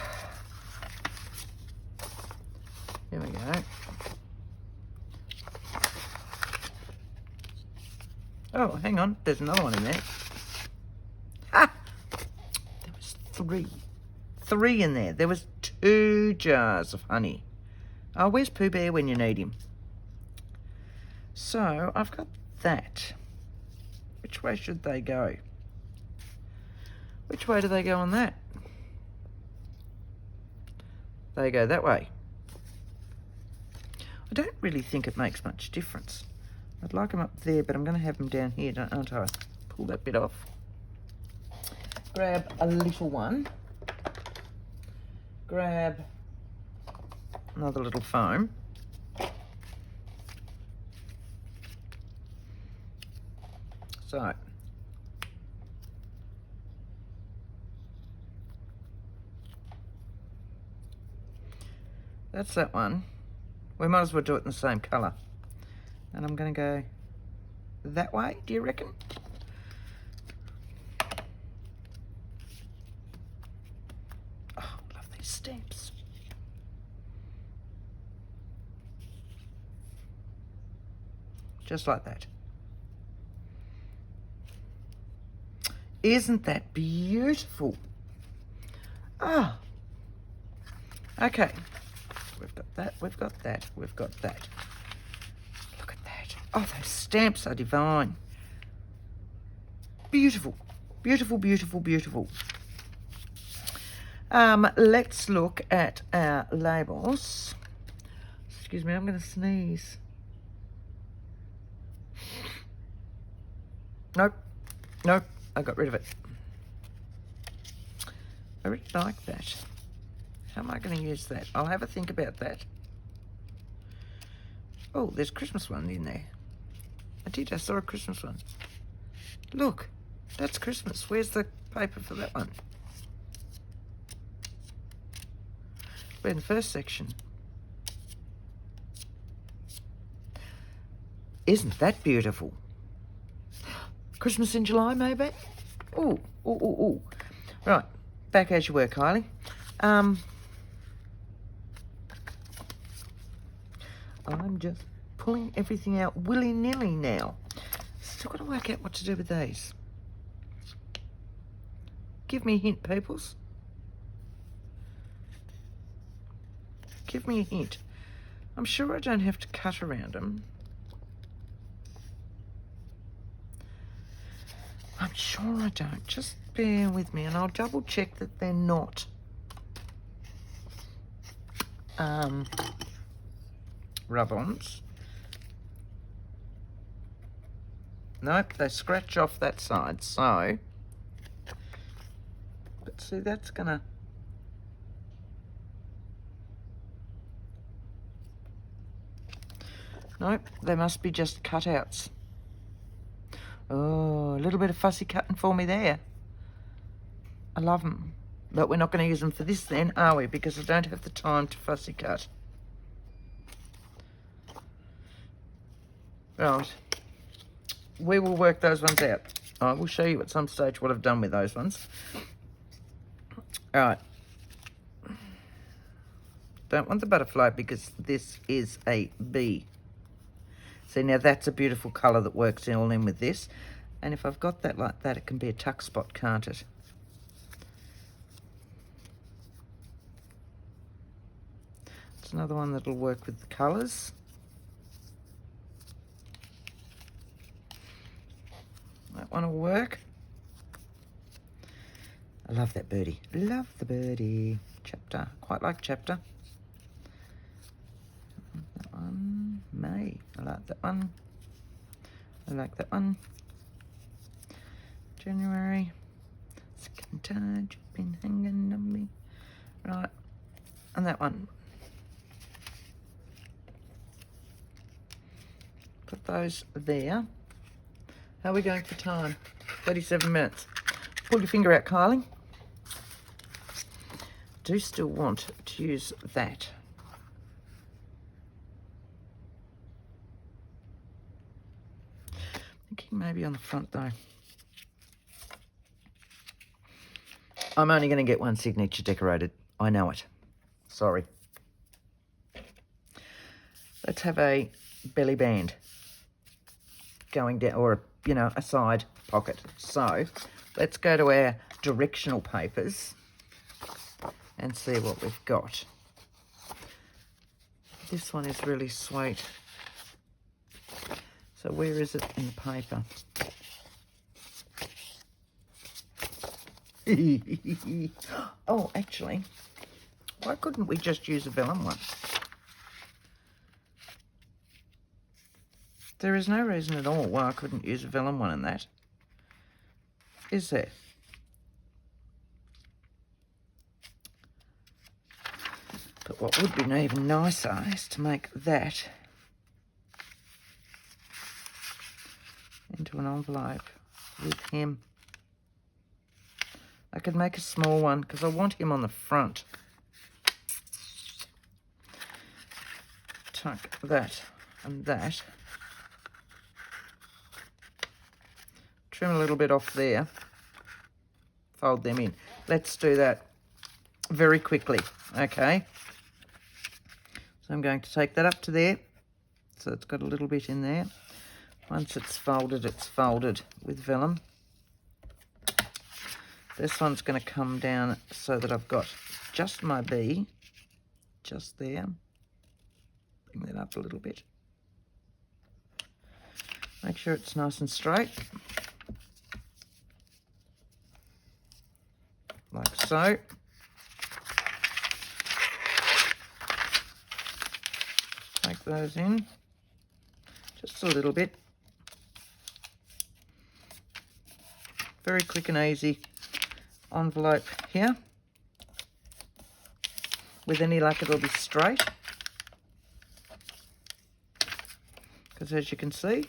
Here we go. Oh, hang on. There's another one in there. Ha! There was three. Three in there. There was 2 jars of honey. Oh, where's Pooh Bear when you need him? So, I've got that. Which way should they go? Which way do they go on that? they go that way. I don't really think it makes much difference. I'd like them up there, but I'm going to have them down here, aren't I? Pull that bit off. Grab a little one. Grab another little foam. So, that's that one. We might as well do it in the same colour. And I'm going to go that way, do you reckon? Oh, I love these stamps. Just like that. Isn't that beautiful? Ah. Okay. We've got that, we've got that, we've got that. Look at that. Oh, those stamps are divine. Beautiful. Beautiful, beautiful, beautiful. Let's look at our labels. Excuse me, I'm going to sneeze. Nope. Nope. I got rid of it. I really like that. How am I going to use that? I'll have a think about that. Oh, there's a Christmas one in there. I saw a Christmas one. Look, that's Christmas. Where's the paper for that one? We're in the first section. Isn't that beautiful? Christmas in July, maybe? Ooh, ooh, ooh, ooh. Right, back as you were, Kylie. I'm just pulling everything out willy-nilly now. Still got to work out what to do with these. Give me a hint, peoples. Give me a hint. I'm sure I don't have to cut around them. I'm sure I don't. Just bear with me and I'll double check that they're not rub-ons. Nope, they scratch off that side, so... But see, that's gonna... Nope, they must be just cutouts. Oh, a little bit of fussy cutting for me there. I love them. But we're not going to use them for this then, are we? Because I don't have the time to fussy cut. Right. We will work those ones out. I will show you at some stage what I've done with those ones. All right. Don't want the butterfly because this is a bee. See, now that's a beautiful colour that works all in with this. And if I've got that like that, it can be a tuck spot, can't it? It's another one that'll work with the colours. That one will work. I love that birdie. Love the birdie. Chapter. Quite like chapter. That one. May. I like that one. I like that one. January. Second tide. You've been hanging on me. Right. And that one. Put those there. How are we going for time? 37 minutes. Pull your finger out, Kylie. Do still want to use that. Thinking maybe on the front though. I'm only going to get one signature decorated. I know it. Sorry. Let's have a belly band going down, or you know, a side pocket. So let's go to our directional papers and see what we've got. This one is really sweet. So where is it in the paper? Oh, actually, Why couldn't we just use a vellum one? There is no reason at all why I couldn't use a vellum one in that. Is there? But what would be even nicer is to make that into an envelope with him. I could make a small one because I want him on the front. Tuck that and that. Trim a little bit off there. Fold them in. Let's do that very quickly, okay? So I'm going to take that up to there. So it's got a little bit in there. Once it's folded with vellum. This one's going to come down so that I've got just my bee, just there. Bring that up a little bit. Make sure it's nice and straight. Like so. Take those in. Just a little bit. Very quick and easy envelope here. With any luck it'll be straight. Because as you can see,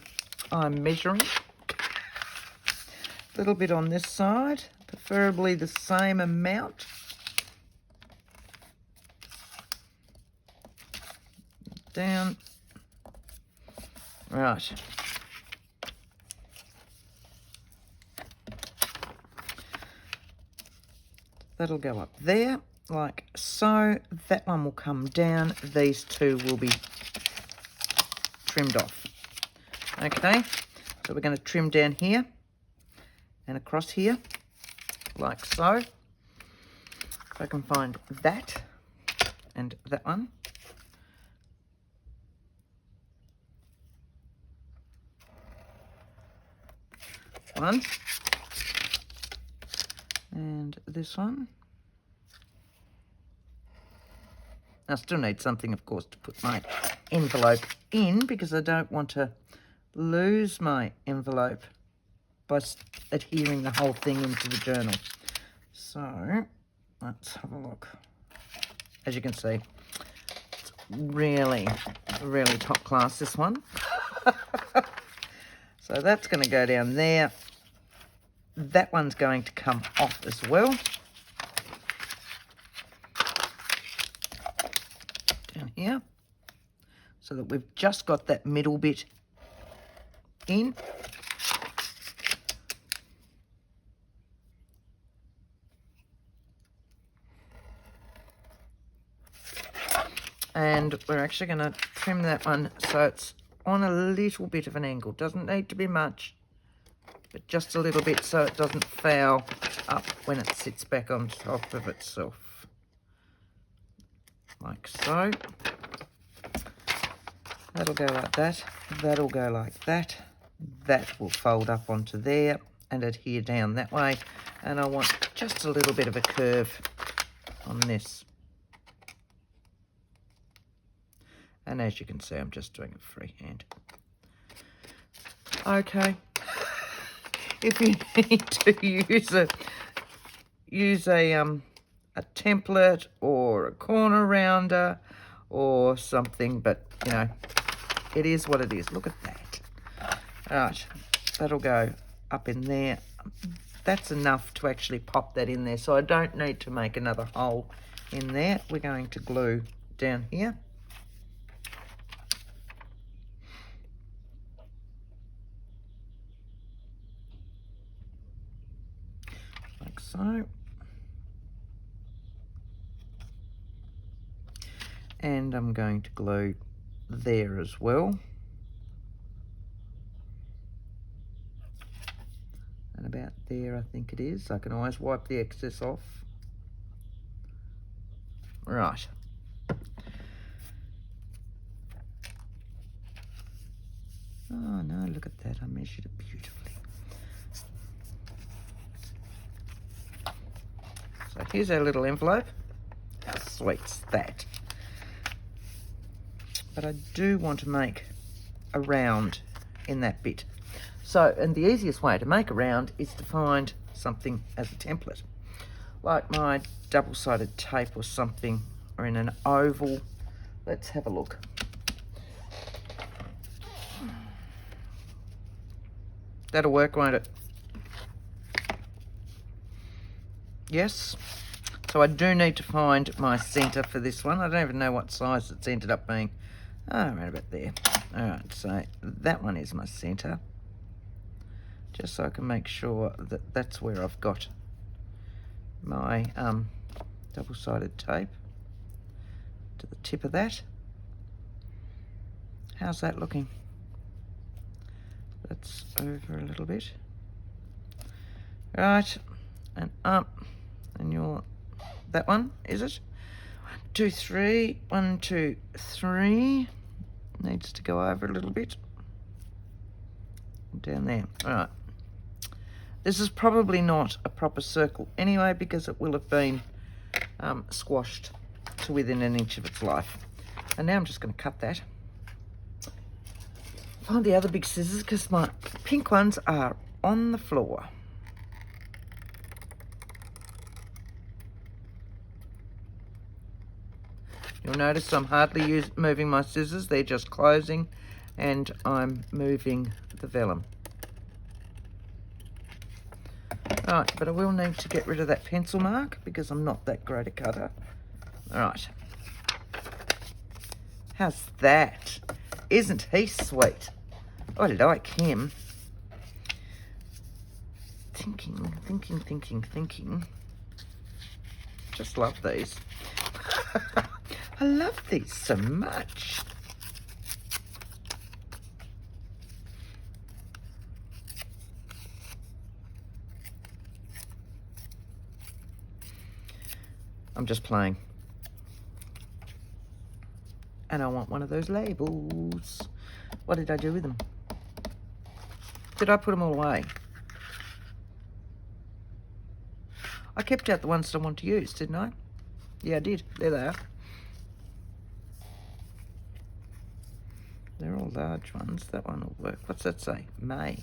I'm measuring. A little bit on this side, preferably the same amount. Down. Right. That'll go up there, like so. That one will come down. These two will be trimmed off. Okay, so we're going to trim down here and across here, like so. If I can find that and that one. One. And this one. I still need something, of course, to put my envelope in because I don't want to lose my envelope by adhering the whole thing into the journal. So, let's have a look. As you can see, it's really, really top class, this one. So that's going to go down there. That one's going to come off as well. Down here. So that we've just got that middle bit in. And we're actually going to trim that one so it's on a little bit of an angle. Doesn't need to be much, but just a little bit so it doesn't foul up when it sits back on top of itself. Like so. That'll go like that. That'll go like that. That will fold up onto there and adhere down that way. And I want just a little bit of a curve on this. And as you can see, I'm just doing it freehand. Okay. If you need to use a template or a corner rounder or something, but you know, it is what it is. Look at that. All right, that'll go up in there. That's enough to actually pop that in there, so I don't need to make another hole in there. We're going to glue down here. Like so. And I'm going to glue there as well. And about there, I think it is. I can always wipe the excess off. Right. Oh no, look at that. I measured it beautifully. So here's our little envelope. How sweet's that. But I do want to make a round in that bit. So, and the easiest way to make a round is to find something as a template, like my double-sided tape or something, or in an oval. Let's have a look. That'll work, won't it? Yes. So I do need to find my centre for this one. I don't even know what size it's ended up being. Oh, around about there. All right, so that one is my centre. Just so I can make sure that that's where I've got my double-sided tape to the tip of that. How's that looking? That's over a little bit. Right, and up, and you're that one, is it? 1, 2, 3. 1, 2, 3. Needs to go over a little bit. Down there. All right. This is probably not a proper circle anyway, because it will have been squashed to within an inch of its life. And now I'm just going to cut that. Find the other big scissors, because my pink ones are on the floor. You'll notice I'm hardly moving my scissors. They're just closing, and I'm moving the vellum. Right, but I will need to get rid of that pencil mark because I'm not that great a cutter. All right. How's that? Isn't he sweet? I like him. Thinking. Just love these. I love these so much. I'm just playing. And I want one of those labels. What did I do with them? Did I put them all away? I kept out the ones that I want to use, didn't I? Yeah, I did. There they are. They're all large ones. That one will work. What's that say? May.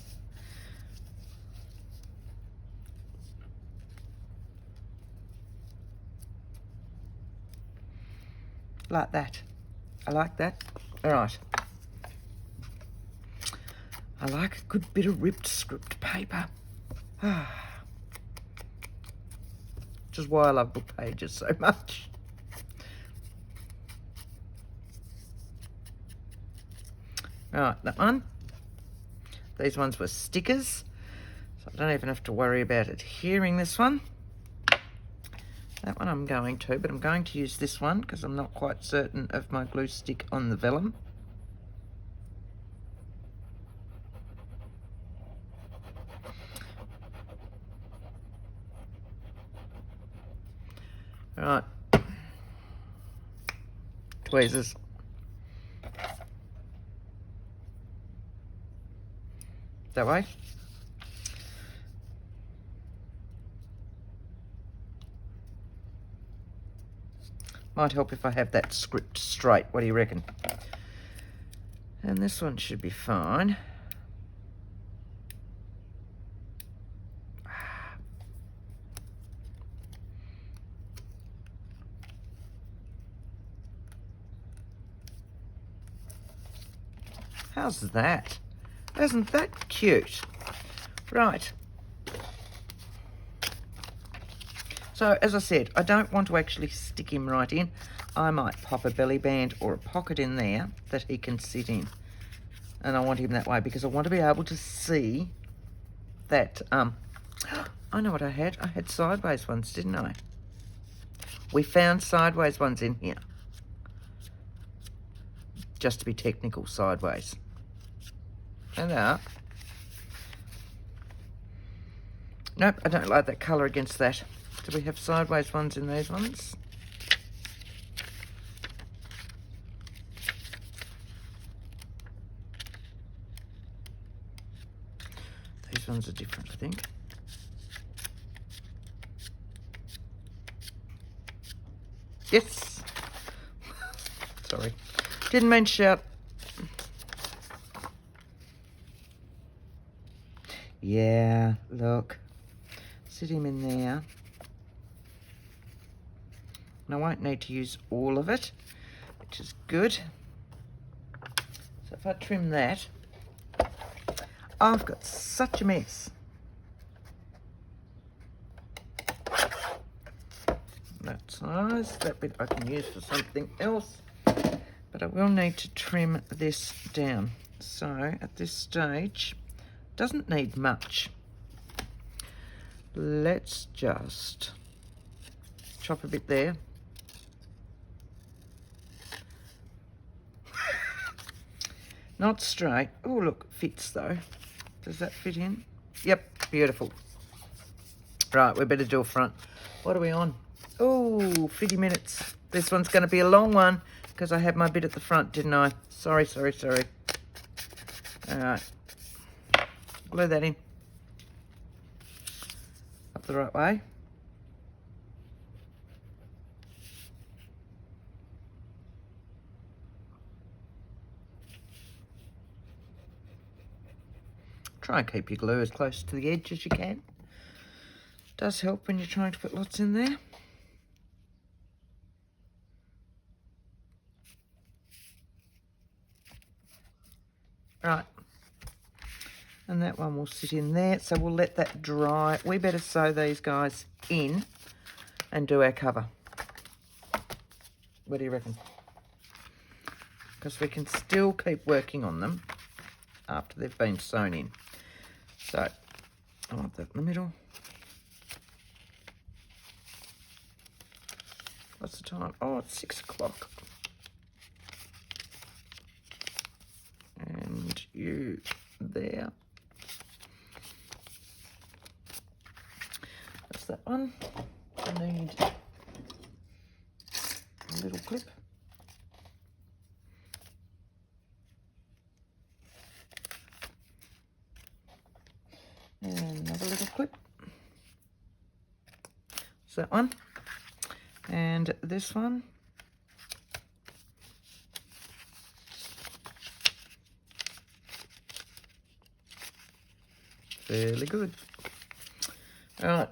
Like that. I like that. All right. I like a good bit of ripped script paper. Which is why I love book pages so much. Right, that one. These ones were stickers, so I don't even have to worry about adhering this one. That one I'm going to, but I'm going to use this one because I'm not quite certain of my glue stick on the vellum. Right. Tweezers. That way. Might help if I have that script straight. What do you reckon? And this one should be fine. How's that? Isn't that cute? Right. So, as I said, I don't want to actually stick him right in. I might pop a belly band or a pocket in there that he can sit in. And I want him that way because I want to be able to see that, I know what I had. I had sideways ones, didn't I? We found sideways ones in here. Just to be technical, sideways. And that. Nope, I don't like that colour against that. Do we have sideways ones in these ones? These ones are different, I think. Yes. Sorry. Didn't mean to shout. Yeah, look. Sit him in there. And I won't need to use all of it, which is good. So if I trim that, I've got such a mess. That size, that bit I can use for something else, but I will need to trim this down. So at this stage, doesn't need much. Let's just chop a bit there. Not straight. Oh, look, fits though. Does that fit in? Yep, beautiful. Right, we better do a front. What are we on? Oh, 50 minutes. This one's going to be a long one because I had my bit at the front, didn't I? Sorry. All right. Glue that in. Up the right way. Try and keep your glue as close to the edge as you can. Does help when you're trying to put lots in there. Right, and that one will sit in there, so we'll let that dry. We better sew these guys in and do our cover. What do you reckon? Because we can still keep working on them after they've been sewn in. So I want that in the middle. What's the time? Oh, it's 6 o'clock. And you there. That's that one. I need a little clip. And another little clip. That's that one. And this one. Fairly good. All right.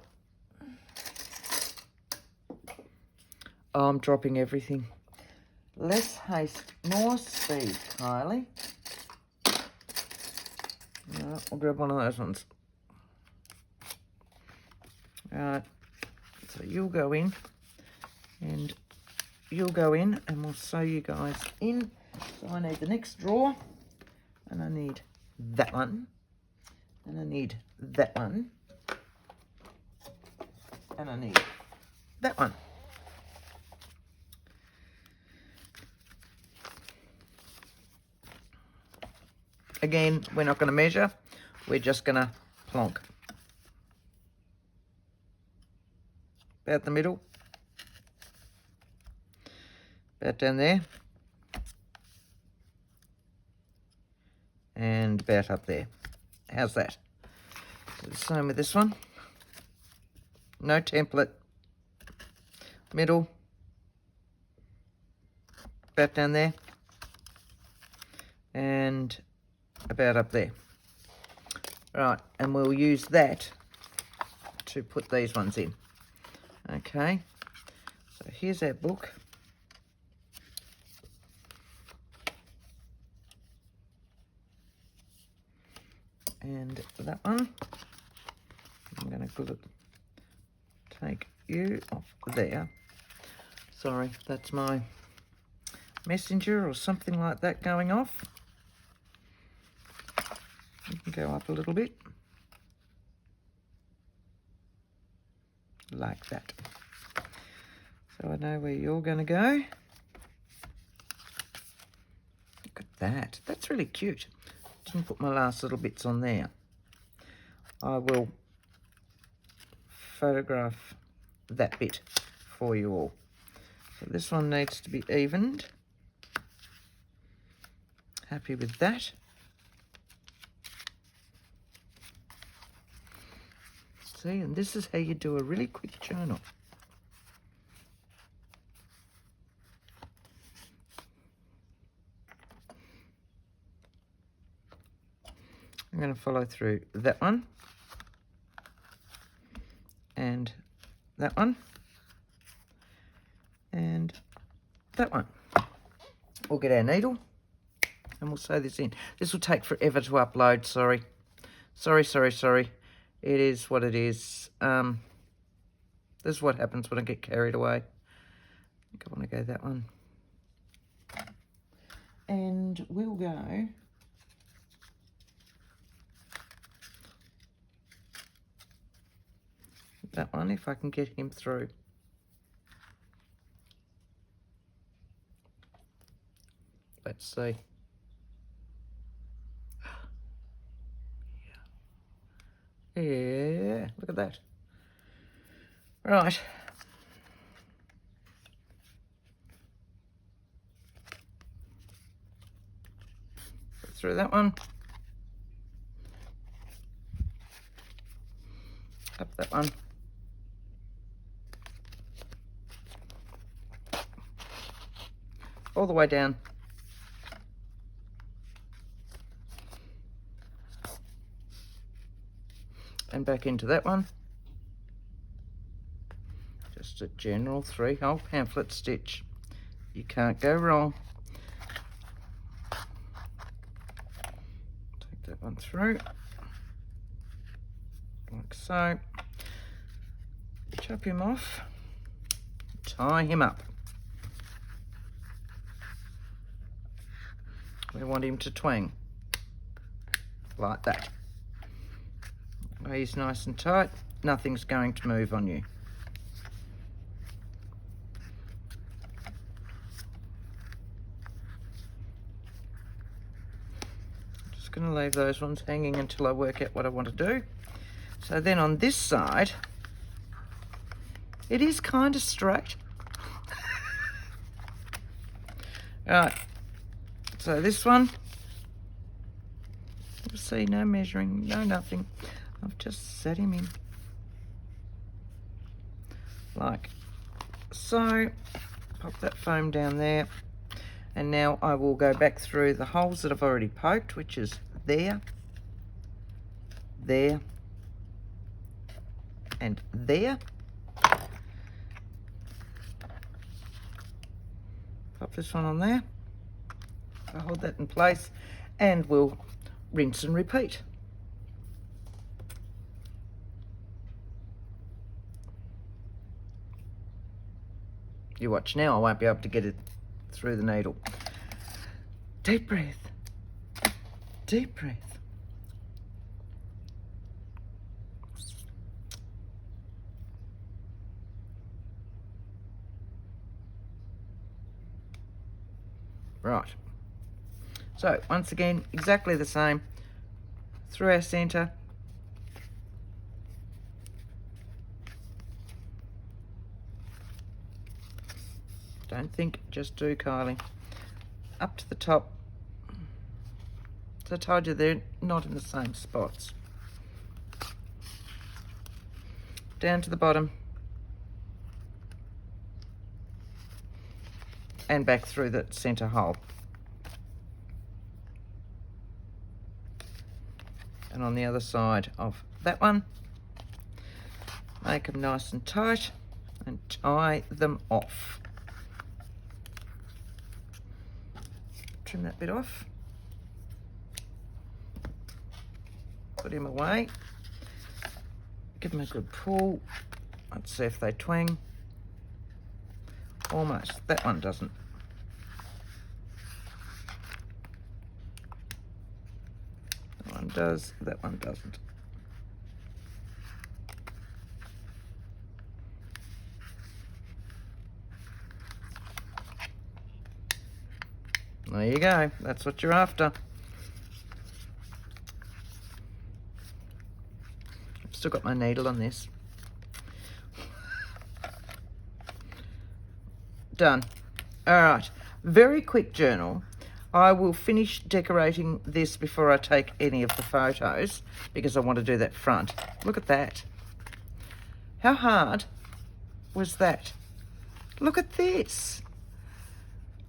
Oh, I'm dropping everything. Less haste, more speed, Kylie. No, I'll grab one of those ones. All right. So you'll go in, and you'll go in, and we'll sew you guys in. So I need the next drawer, and I need that one. And I need that one. And I need that one. Again, we're not going to measure. We're just going to plonk. About the middle. About down there. And about up there. How's that? Do the same with this one. No template. Middle. About down there. And about up there. Right, and we'll use that to put these ones in. Okay, so here's our book. And that one, I'm going to take you off there. Sorry, that's my messenger or something like that going off. You can go up a little bit. Like that. So I know where you're going to go. Look at that. That's really cute. Didn't put my last little bits on there. I will photograph that bit for you all. So this one needs to be evened. Happy with that. See, and this is how you do a really quick journal. I'm going to follow through that one and that one and that one. We'll get our needle and we'll sew this in. This will take forever to upload, sorry. Sorry. It is what it is. This is what happens when I get carried away. I think I want to go that one. And we'll go that one if I can get him through. Let's see. Yeah, look at that. Right. Through that one. Up that one. All the way down. And back into that one. Just a general 3-hole pamphlet stitch. You can't go wrong. Take that one through, like so. Chop him off, tie him up. We want him to twang, like that. He's nice and tight, nothing's going to move on you. Just going to leave those ones hanging until I work out what I want to do. So then on this side, it is kind of straight. Right, so this one, you'll see no measuring, no nothing. I've just set him in like so. Pop that foam down there, and now I will go back through the holes that I've already poked, which is there, there, and there. Pop this one on there. I'll hold that in place, and we'll rinse and repeat. You watch now, I won't be able to get it through the needle. Deep breath. Deep breath. Right. So, once again, exactly the same. Through our centre. Don't think, just do, Kylie. Up to the top. So I told you they're not in the same spots. Down to the bottom. And back through the centre hole. And on the other side of that one, make them nice and tight and tie them off. Trim that bit off, put him away, give him a good pull. Let's see if they twang. Almost. That one doesn't. That one does, that one doesn't. There you go, that's what you're after. I've still got my needle on this. Done. All right, very quick journal. I will finish decorating this before I take any of the photos because I want to do that front. Look at that. How hard was that? Look at this.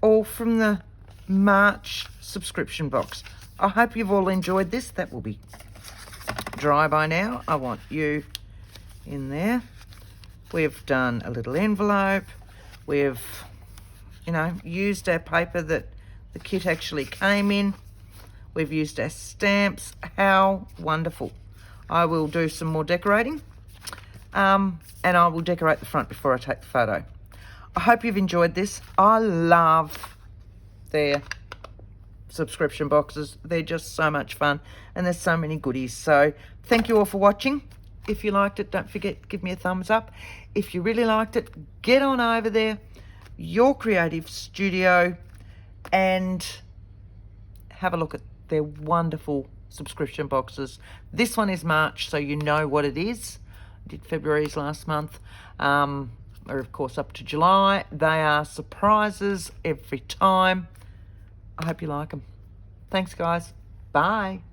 All from the March subscription box. I hope you've all enjoyed this. That will be dry by now. I want you in there. We've done a little envelope. We've, used our paper that the kit actually came in. We've used our stamps. How wonderful. I will do some more decorating. And I will decorate the front before I take the photo. I hope you've enjoyed this. I love their subscription boxes. They're just so much fun, and there's so many goodies. So thank you all for watching. If you liked it, don't forget, give me a thumbs up. If you really liked it, get on over there, Your Creative Studio, and have a look at their wonderful subscription boxes. This one is March, so you know what it is. I did February's last month. Or of course up to July. They are surprises every time. I hope you like them. Thanks, guys. Bye.